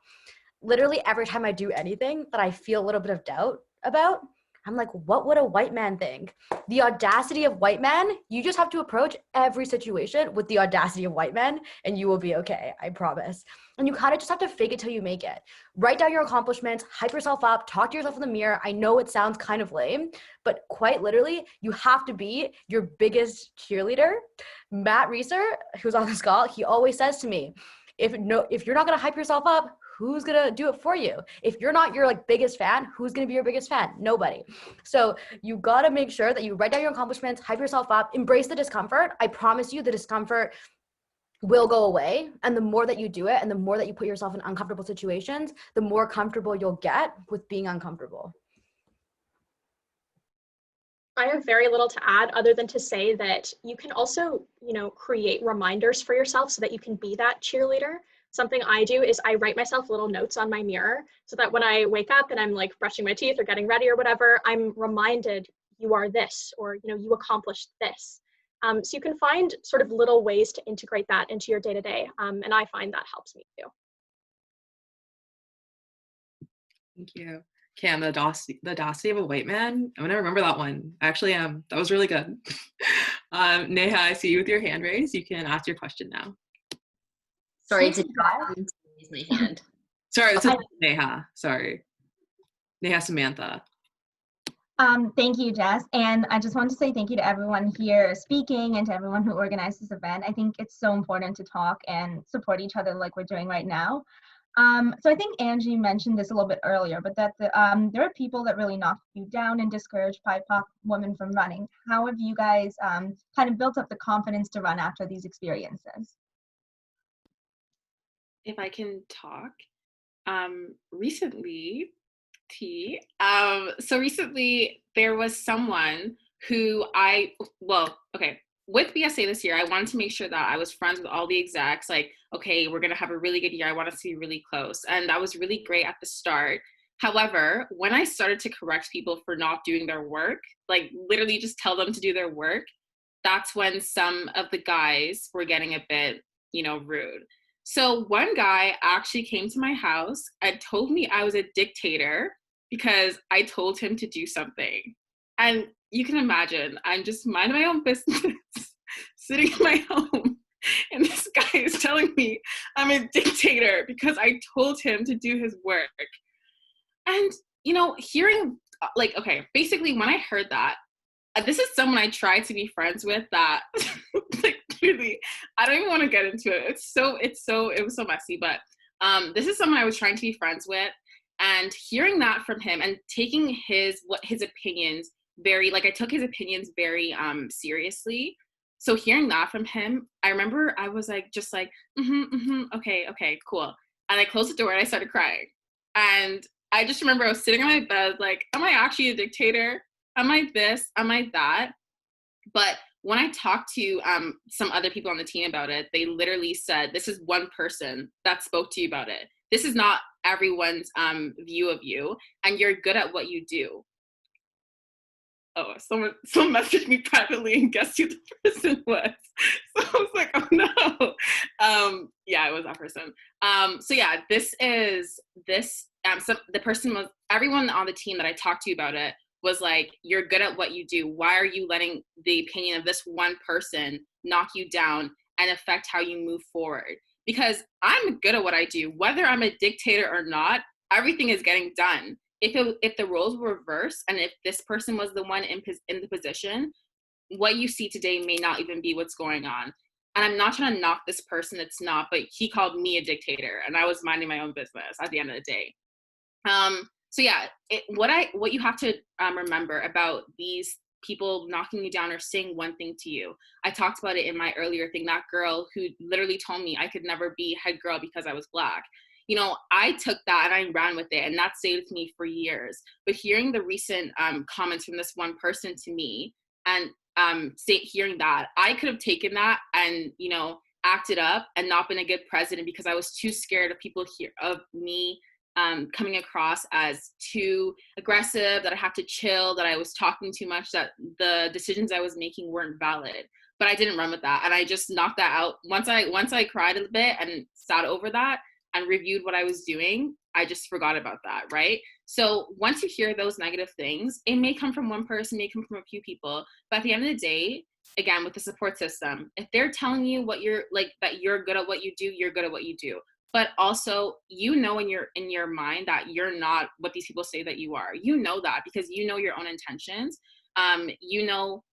Literally every time I do anything that I feel a little bit of doubt about, I'm like, what would a white man think? The audacity of white men, you just have to approach every situation with the audacity of white men and you will be okay, I promise. And you kind of just have to fake it till you make it. Write down your accomplishments, hype yourself up, talk to yourself in the mirror. I know it sounds kind of lame, but quite literally, you have to be your biggest cheerleader. Matt Reeser, who's on this call, he always says to me, if you're not gonna hype yourself up, who's gonna do it for you? If you're not your biggest fan, who's gonna be your biggest fan? Nobody. So you gotta make sure that you write down your accomplishments, hype yourself up, embrace the discomfort. I promise you the discomfort will go away. And the more that you do it and the more that you put yourself in uncomfortable situations, the more comfortable you'll get with being uncomfortable.
I have very little to add other than to say that you can also, create reminders for yourself so that you can be that cheerleader. Something I do is I write myself little notes on my mirror so that when I wake up and I'm like brushing my teeth or getting ready or whatever, I'm reminded you are this, or, you accomplished this. So you can find sort of little ways to integrate that into your day-to-day. And I find that helps me too.
Thank you. Cam, the audacity of a white man. I'm gonna remember that one. I actually am. That was really good. Neha, I see you with your hand raised. You can ask your question now.
Sorry, did not raise my hand.
Sorry, this is Neha. Sorry. Neha Samantha.
Thank you, Jess. And I just want to say thank you to everyone here speaking and to everyone who organized this event. I think it's so important to talk and support each other like we're doing right now. So I think Angie mentioned this a little bit earlier, but that there are people that really knock you down and discourage BIPOC women from running. How have you guys kind of built up the confidence to run after these experiences?
If I can talk, recently there was someone who with BSA this year, I wanted to make sure that I was friends with all the execs, like, okay, we're gonna have a really good year, I want us to be really close. And that was really great at the start. However, when I started to correct people for not doing their work, like literally just tell them to do their work, that's when some of the guys were getting a bit, rude. So one guy actually came to my house and told me I was a dictator because I told him to do something. And you can imagine, I'm just minding my own business, sitting in my home, and this guy is telling me I'm a dictator because I told him to do his work. And, hearing, basically when I heard that, this is someone I tried to be friends with that, clearly, I don't even want to get into it. It was so messy, but this is someone I was trying to be friends with, and hearing that from him and taking his opinions I took his opinions very seriously. So hearing that from him, I remember I was okay, cool. And I closed the door and I started crying. And I just remember I was sitting on my bed like, am I actually a dictator? Am I this? Am I that? But when I talked to some other people on the team about it, they literally said, this is one person that spoke to you about it. This is not everyone's view of you, and you're good at what you do. Oh, someone messaged me privately and guessed who the person was. So I was like, oh no. Yeah, it was that person. So yeah, so the person was, everyone on the team that I talked to about it was like, you're good at what you do. Why are you letting the opinion of this one person knock you down and affect how you move forward? Because I'm good at what I do. Whether I'm a dictator or not, everything is getting done. If the roles were reversed, and if this person was the one in the position, what you see today may not even be what's going on. And I'm not trying to knock this person, it's not, but he called me a dictator, and I was minding my own business at the end of the day. So yeah, what you have to remember about these people knocking you down or saying one thing to you. I talked about it in my earlier thing, that girl who literally told me I could never be head girl because I was Black. You know, I took that and I ran with it, and that stayed with me for years. But hearing the recent comments from this one person to me, and hearing that, I could have taken that and, you know, acted up and not been a good president because I was too scared of people of me coming across as too aggressive, that I have to chill, that I was talking too much, that the decisions I was making weren't valid. But I didn't run with that, and I just knocked that out. Once I cried a bit and sat over that and reviewed what I was doing, I just forgot about that, right? So once you hear those negative things, it may come from one person, may come from a few people, but at the end of the day, again, with the support system, if they're telling you what you're like, that you're good at what you do, you're good at what you do. But also, you know, in your mind that you're not what these people say that you are. You know that because you know your own intentions. You know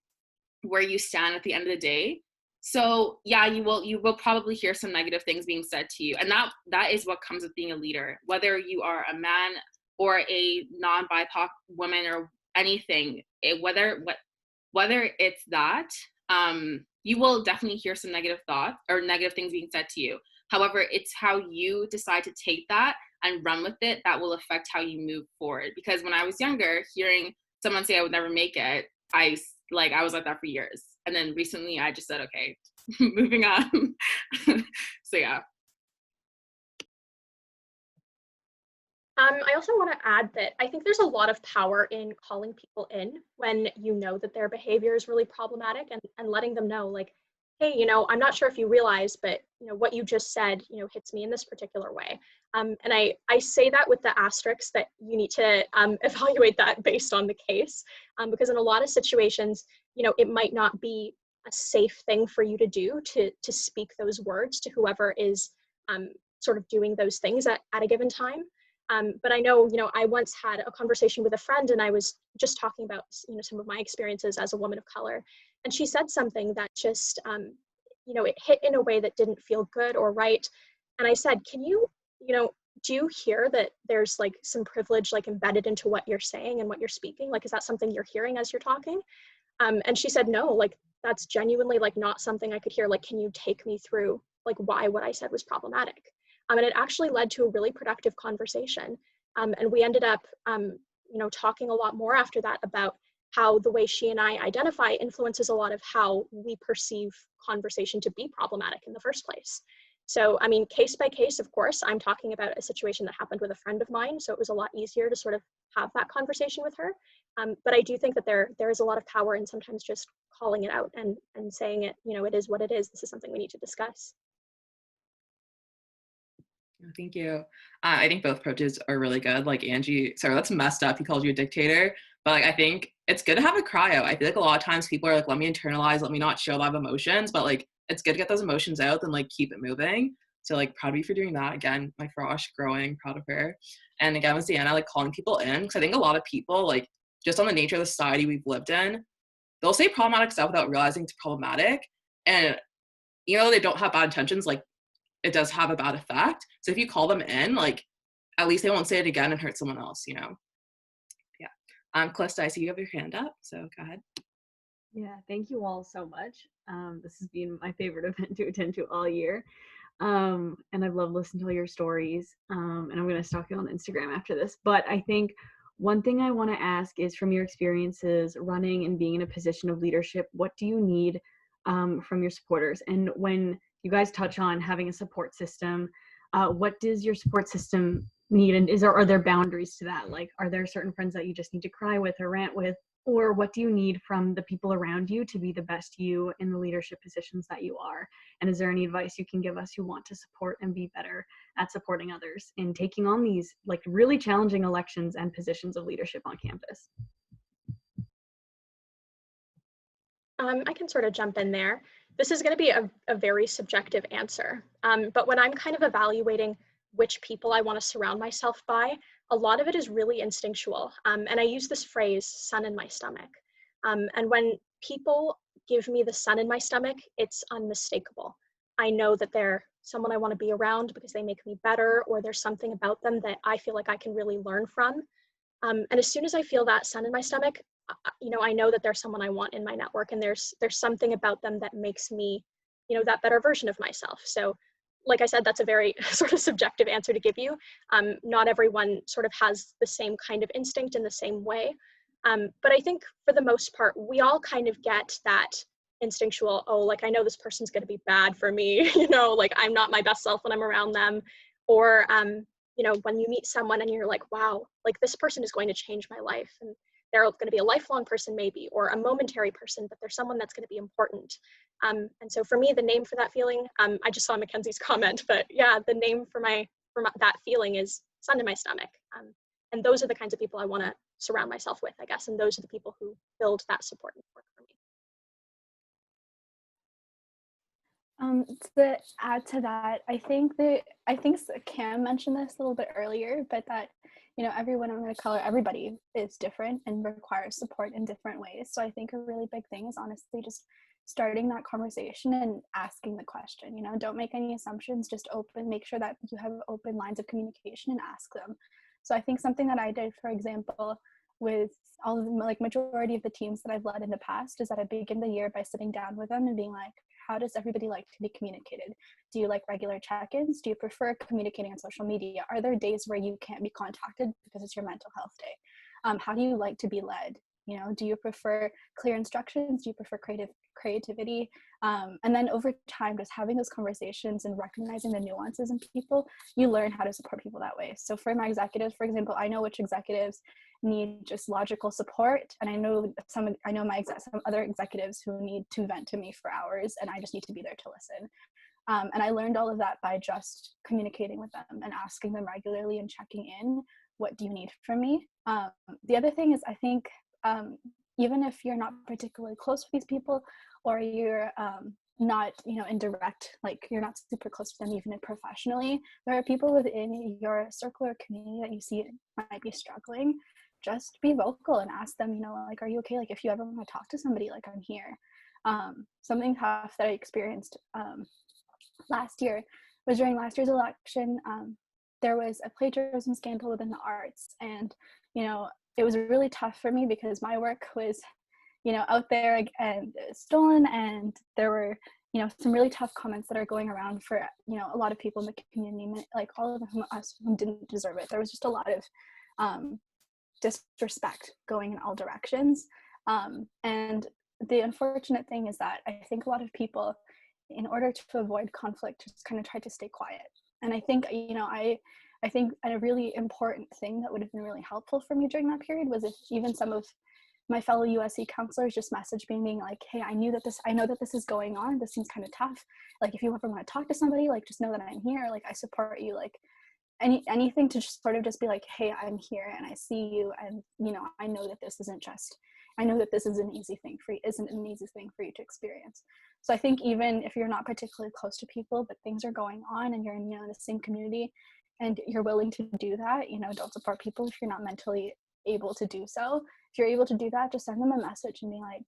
where you stand at the end of the day. So yeah, you will probably hear some negative things being said to you, and that is what comes with being a leader. Whether you are a man or a non-BIPOC woman or anything, whether it's that, you will definitely hear some negative thoughts or negative things being said to you. However, it's how you decide to take that and run with it that will affect how you move forward. Because when I was younger, hearing someone say I would never make it, I was like that for years. And then recently I just said, okay, moving on. So yeah.
I also want to add that I think there's a lot of power in calling people in when you know that their behavior is really problematic, and letting them know, like, hey, you know, I'm not sure if you realize, but, you know, what you just said, you know, hits me in this particular way. And I say that with the asterisk that you need to evaluate that based on the case, because in a lot of situations, you know, it might not be a safe thing for you to do to speak those words to whoever is sort of doing those things at a given time. But I know, you know, I once had a conversation with a friend, and I was just talking about, you know, some of my experiences as a woman of color. And she said something that just, you know, it hit in a way that didn't feel good or right. And I said, can you, you know, do you hear that there's like some privilege like embedded into what you're saying and what you're speaking? Like, is that something you're hearing as you're talking? And she said, no, like, that's genuinely like not something I could hear. Like, can you take me through like why what I said was problematic? And it actually led to a really productive conversation. And we ended up, you know, talking a lot more after that about how the way she and I identify influences a lot of how we perceive conversation to be problematic in the first place. So, I mean, case by case, of course, I'm talking about a situation that happened with a friend of mine. So it was a lot easier to sort of have that conversation with her. But I do think that there is a lot of power in sometimes just calling it out and saying it, you know, it is what it is. This is something we need to discuss.
Thank you. I think both approaches are really good. Like Angie, sorry, that's messed up. He called you a dictator, but like I think it's good to have a cry out. I feel like a lot of times people are like, let me internalize, let me not show a lot of emotions, but like it's good to get those emotions out and like keep it moving. So like proud of you for doing that. Again, my frosh growing, proud of her. And again with Sienna, like calling people in, because I think a lot of people, like just on the nature of the society we've lived in, they'll say problematic stuff without realizing it's problematic. And you know, they don't have bad intentions, like it does have a bad effect. So if you call them in, like at least they won't say it again and hurt someone else, you know? Yeah. Calista, I see you have your hand up, so go ahead.
Yeah, thank you all so much. This has been my favorite event to attend to all year. And I've loved listening to all your stories. And I'm going to stalk you on Instagram after this. But I think one thing I want to ask is, from your experiences running and being in a position of leadership, what do you need from your supporters? And when you guys touch on having a support system, what does your support system need, and are there boundaries to that? Like, are there certain friends that you just need to cry with or rant with, or what do you need from the people around you to be the best you in the leadership positions that you are? And is there any advice you can give us who want to support and be better at supporting others in taking on these like really challenging elections and positions of leadership on campus?
I can sort of jump in there. This is going to be a very subjective answer, but when I'm kind of evaluating which people I want to surround myself by, a lot of it is really instinctual. And I use this phrase, sun in my stomach. And when people give me the sun in my stomach, it's unmistakable. I know that they're someone I want to be around because they make me better, or there's something about them that I feel like I can really learn from. And as soon as I feel that sun in my stomach, I know that there's someone I want in my network, and there's something about them that makes me, that better version of myself. So, like I said, that's a very sort of subjective answer to give you. Not everyone sort of has the same kind of instinct in the same way. But I think for the most part, we all kind of get that instinctual, oh, like I know this person's going to be bad for me, like I'm not my best self when I'm around them. Or, when you meet someone and you're like, wow, like this person is going to change my life. And they're going to be a lifelong person maybe, or a momentary person, but they're someone that's going to be important. And so for me, the name for that feeling, I just saw Mackenzie's comment, but yeah, the name for that feeling is sun in my stomach. And those are the kinds of people I want to surround myself with, I guess. And those are the people who build that support network for me.
To add to that, I think Cam mentioned this a little bit earlier, but that every woman of color, everybody is different and requires support in different ways. So I think a really big thing is honestly just starting that conversation and asking the question. Don't make any assumptions, just make sure that you have open lines of communication and ask them. So I think something that I did, for example, with all of the majority of the teams that I've led in the past, is that I begin the year by sitting down with them and being like, how does everybody like to be communicated? Do you like regular check-ins? Do you prefer communicating on social media? Are there days where you can't be contacted because it's your mental health day? How do you like to be led? Do you prefer clear instructions? Do you prefer creativity? And then over time, just having those conversations and recognizing the nuances in people, you learn how to support people that way. So for my executives, for example, I know which executives need just logical support, and I know some other executives who need to vent to me for hours, and I just need to be there to listen. And I learned all of that by just communicating with them and asking them regularly and checking in. What do you need from me? The other thing is, I think even if you're not particularly close with these people, or you're not in direct, like you're not super close to them even professionally, there are people within your circle or community that you see might be struggling. Just be vocal and ask them, like, are you okay? Like, if you ever want to talk to somebody, like, I'm here. Something tough that I experienced last year was during last year's election. There was a plagiarism scandal within the arts, and it was really tough for me because my work was out there and stolen, and there were some really tough comments that are going around for a lot of people in the community, like all of us who didn't deserve it. There was just a lot of disrespect going in all directions, and the unfortunate thing is that I think a lot of people, in order to avoid conflict, just kind of try to stay quiet. And I think I think a really important thing that would have been really helpful for me during that period was if even some of my fellow USC counselors just messaged me being like, hey, I know that this is going on. This seems kind of tough. Like, if you ever want to talk to somebody, like, just know that I'm here. Like, I support you. Like, anything to just sort of just be like, hey, I'm here and I see you. And, I know that this isn't an easy thing for you to experience. So I think even if you're not particularly close to people, but things are going on and you're in, the same community and you're willing to do that, don't support people if you're not mentally able to do so. If you're able to do that, just send them a message and be like,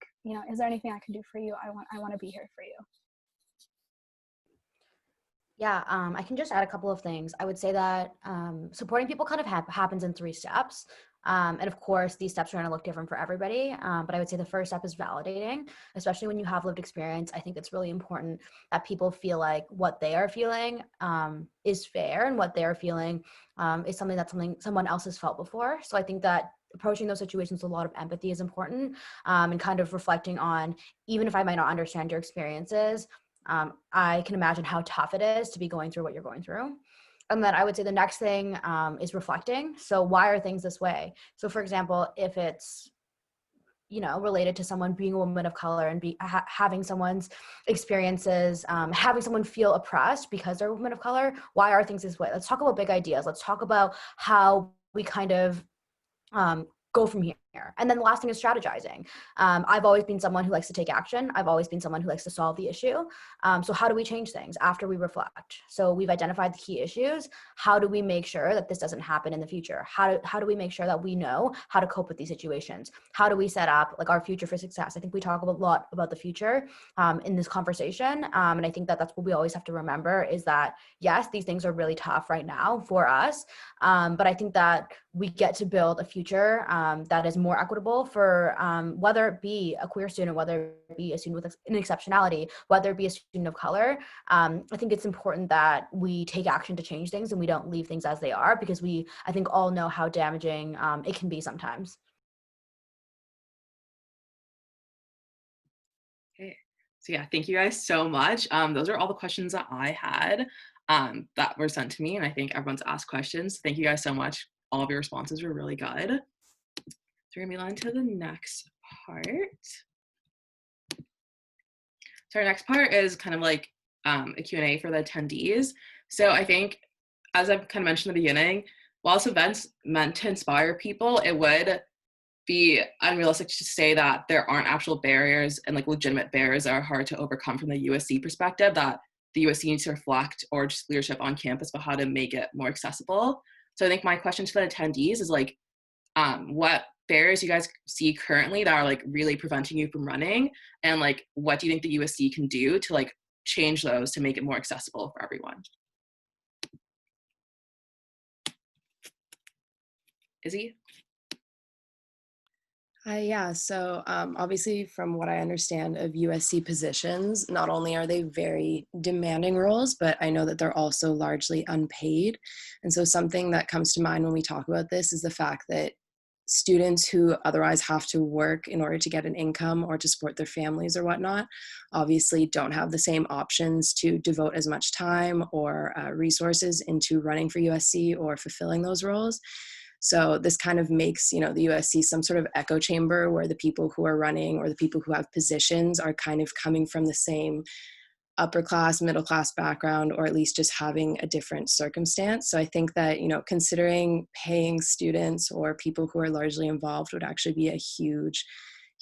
is there anything I can do for you? I want to be here for you.
Yeah, I can just add a couple of things. I would say that supporting people kind of happens in 3 steps. And of course, these steps are going to look different for everybody. But I would say the first step is validating, especially when you have lived experience. I think it's really important that people feel like what they are feeling is fair, and what they're feeling is something someone else has felt before. So I think that approaching those situations with a lot of empathy is important, and kind of reflecting on, even if I might not understand your experiences, I can imagine how tough it is to be going through what you're going through. And then I would say the next thing is reflecting. So why are things this way? So for example, if it's, related to someone being a woman of color and having someone's experiences, having someone feel oppressed because they're a woman of color, why are things this way? Let's talk about big ideas. Let's talk about how we kind of go from here. And then the last thing is strategizing. I've always been someone who likes to take action. I've always been someone who likes to solve the issue. So how do we change things after we reflect? So we've identified the key issues. How do we make sure that this doesn't happen in the future? How do we make sure that we know how to cope with these situations? How do we set up like our future for success? I think we talk a lot about the future in this conversation. And I think that that's what we always have to remember is that, yes, these things are really tough right now for us. But I think that we get to build a future that is more equitable for whether it be a queer student, whether it be a student with an exceptionality, whether it be a student of color. I think it's important that we take action to change things and we don't leave things as they are, because I think all know how damaging it can be sometimes.
Okay, so yeah, thank you guys so much. Those are all the questions that I had that were sent to me, and I think everyone's asked questions. Thank you guys so much. All of your responses were really good. So we're gonna move on to the next part. So our next part is kind of like a Q&A for the attendees. So I think, as I've kind of mentioned in the beginning, while this event's meant to inspire people, it would be unrealistic to say that there aren't actual barriers and like legitimate barriers that are hard to overcome from the USC perspective, that the USC needs to reflect, or just leadership on campus, about how to make it more accessible. So I think my question to the attendees is like, what barriers you guys see currently that are like really preventing you from running, and like what do you think the USC can do to like change those to make it more accessible for everyone? Izzy?
Yeah, so obviously from what I understand of USC positions, not only are they very demanding roles, but I know that they're also largely unpaid. And so something that comes to mind when we talk about this is the fact that students who otherwise have to work in order to get an income or to support their families or whatnot, obviously don't have the same options to devote as much time or resources into running for USC or fulfilling those roles. So this kind of makes, the USC some sort of echo chamber where the people who are running or the people who have positions are kind of coming from the same upper class, middle class background, or at least just having a different circumstance. So I think that, considering paying students or people who are largely involved would actually be a huge,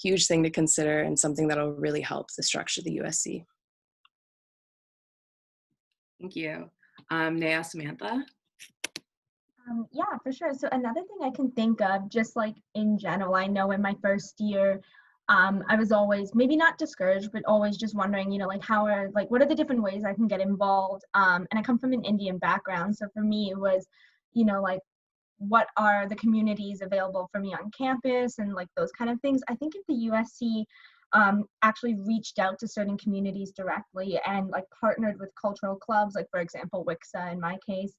huge thing to consider, and something that will really help the structure of the USC.
Thank you. Naya, Samantha?
Yeah, for sure. So another thing I can think of, just like in general, I know in my first year, I was always maybe not discouraged, but always just wondering, like what are the different ways I can get involved? And I come from an Indian background. So for me, it was, like what are the communities available for me on campus and like those kind of things. I think if the USC actually reached out to certain communities directly and like partnered with cultural clubs, like for example, WIXA in my case,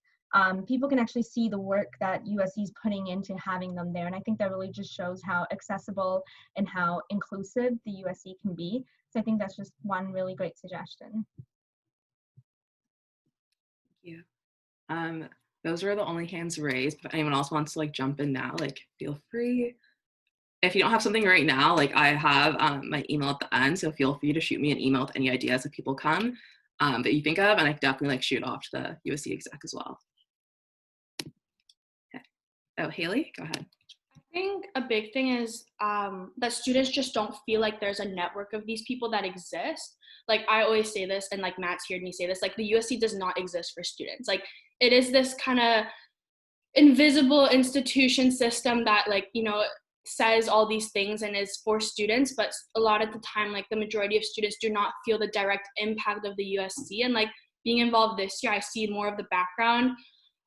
people can actually see the work that USC is putting into having them there. And I think that really just shows how accessible and how inclusive the USC can be. So I think that's just one really great suggestion.
Thank you. Those are the only hands raised. If anyone else wants to like jump in now, like feel free. If you don't have something right now, like I have my email at the end, so feel free to shoot me an email with any ideas that people come that you think of, and I can definitely like shoot off to the USC exec as well. Oh, Haley, go ahead.
I think a big thing is that students just don't feel like there's a network of these people that exist. Like I always say this, and like Matt's heard me say this, like the USC does not exist for students. Like it is this kind of invisible institution system that like, says all these things and is for students, but a lot of the time, like the majority of students do not feel the direct impact of the USC. And like being involved this year, I see more of the background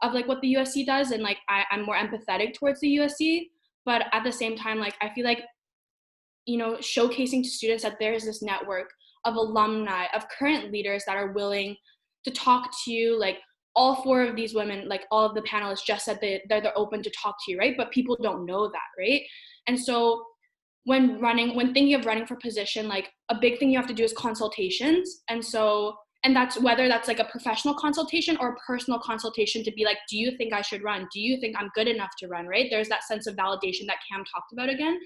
of like what the USC does, and like I'm more empathetic towards the USC. But at the same time, like I feel like, showcasing to students that there is this network of alumni, of current leaders that are willing to talk to you. Like all four of these women, like all of the panelists just said they're open to talk to you, right? But people don't know that, right? And so when thinking of running for position, like a big thing you have to do is consultations. And
And that's whether that's like a professional consultation or a personal consultation to be like, do you think I should run? Do you think I'm good enough to run, right? There's that sense of validation that Cam talked about again.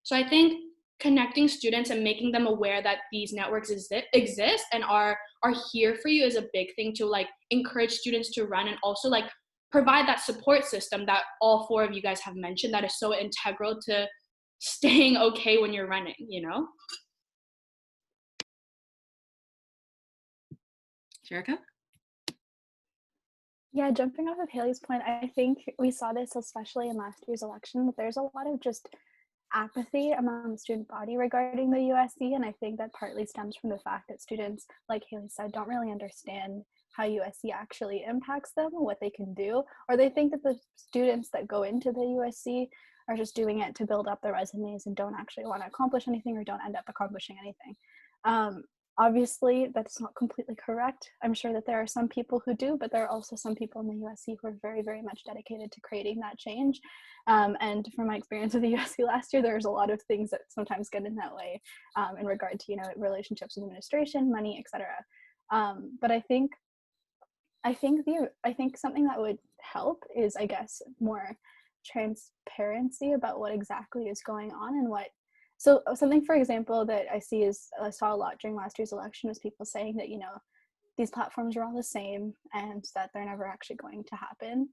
So I think connecting students and making them aware that these networks exist and are here for you is a big thing to like encourage students to run, and also like provide that support system that all four of you guys have mentioned that is so integral to staying okay when you're running, you know?
Jerica?
Yeah, jumping off of Haley's point, I think we saw this especially in last year's election, that there's a lot of just apathy among the student body regarding the USC, and I think that partly stems from the fact that students, like Haley said, don't really understand how USC actually impacts them, what they can do, or they think that the students that go into the USC are just doing it to build up their resumes and don't actually want to accomplish anything or don't end up accomplishing anything. Obviously, that's not completely correct. I'm sure that there are some people who do, but there are also some people in the USC who are very, very much dedicated to creating that change. And from my experience with the USC last year, there's a lot of things that sometimes get in that way in regard to, you know, relationships with administration, money, etc. But I think something that would help is, I guess, more transparency about what exactly is going on and what. So something, for example, that I saw a lot during last year's election was people saying that, you know, these platforms are all the same and that they're never actually going to happen.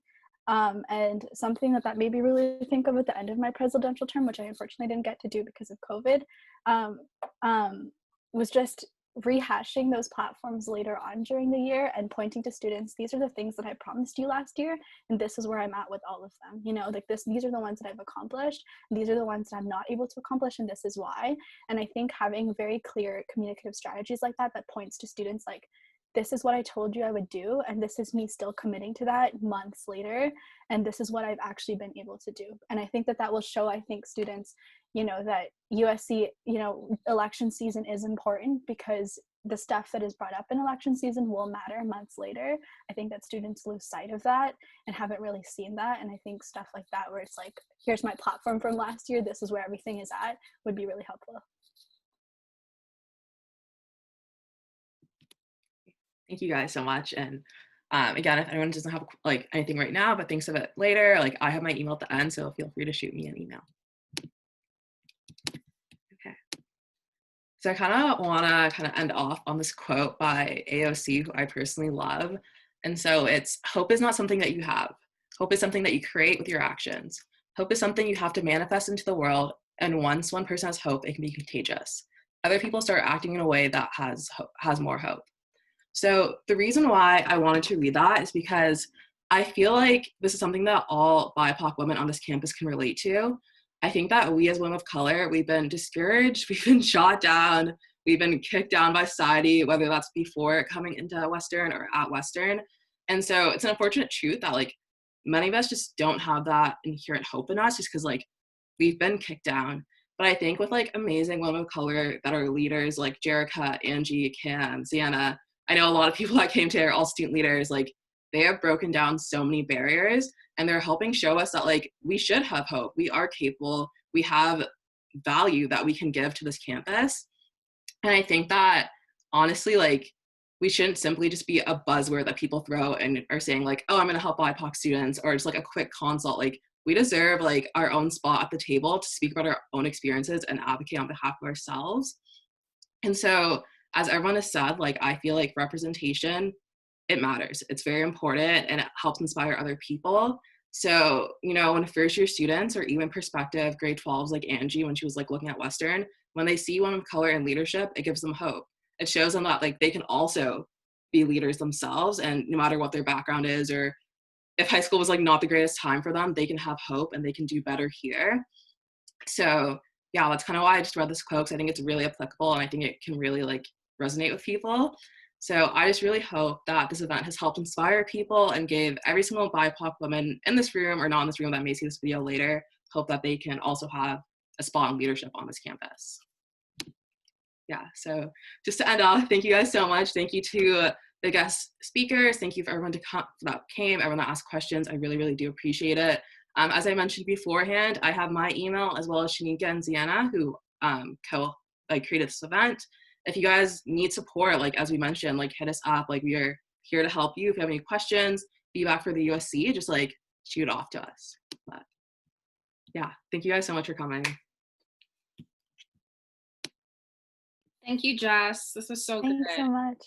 And something that made me really think of at the end of my presidential term, which I unfortunately didn't get to do because of COVID, was just rehashing those platforms later on during the year and pointing to students, these are the things that I promised you last year, and this is where I'm at with all of them. You know, like these are the ones that I've accomplished, and these are the ones that I'm not able to accomplish, and this is why. And I think having very clear communicative strategies like that points to students like, this is what I told you I would do, and this is me still committing to that months later, and this is what I've actually been able to do. And I think that will show, I think, students, you know, that USC, you know, election season is important because the stuff that is brought up in election season will matter months later. I think that students lose sight of that and haven't really seen that. And I think stuff like that, where it's like, here's my platform from last year, this is where everything is at, would be really helpful.
Thank you guys so much. And again, if anyone doesn't have like anything right now but thinks of it later, like I have my email at the end, so feel free to shoot me an email. Okay. So I kind of want to end off on this quote by AOC, who I personally love. And so it's, hope is not something that you have. Hope is something that you create with your actions. Hope is something you have to manifest into the world. And once one person has hope, it can be contagious. Other people start acting in a way that has more hope. So the reason why I wanted to read that is because I feel like this is something that all BIPOC women on this campus can relate to. I think that we as women of color, we've been discouraged, we've been shot down, we've been kicked down by society, whether that's before coming into Western or at Western. And so it's an unfortunate truth that like many of us just don't have that inherent hope in us just because like we've been kicked down. But I think with like amazing women of color that are leaders like Jerica, Angie, Cam, Sienna, I know a lot of people that came to are all student leaders, like they have broken down so many barriers and they're helping show us that like we should have hope. We are capable. We have value that we can give to this campus. And I think that honestly, like we shouldn't simply just be a buzzword that people throw and are saying like, oh, I'm going to help BIPOC students, or just like a quick consult. Like we deserve like our own spot at the table to speak about our own experiences and advocate on behalf of ourselves. And so as everyone has said, like I feel like representation, it matters. It's very important and it helps inspire other people. So, you know, when first year students or even prospective grade 12s like Angie, when she was like looking at Western, when they see women of color in leadership, it gives them hope. It shows them that like they can also be leaders themselves, and no matter what their background is, or if high school was like not the greatest time for them, they can have hope and they can do better here. So yeah, that's kind of why I just read this quote, because I think it's really applicable and I think it can really like resonate with people. So I just really hope that this event has helped inspire people and gave every single BIPOC woman in this room or not in this room that may see this video later, hope that they can also have a spot in leadership on this campus. Yeah, so just to end off, thank you guys so much. Thank you to the guest speakers. Thank you for everyone that came, everyone that asked questions. I really, really do appreciate it. As I mentioned beforehand, I have my email as well as Shanika and Ziana, who created this event. if you guys need support, like as we mentioned, like hit us up. Like we are here to help you. If you have any questions, feedback for the USC, just like shoot off to us. But yeah, thank you guys so much for coming.
Thank you, Jess. This was so good.
Thanks so much.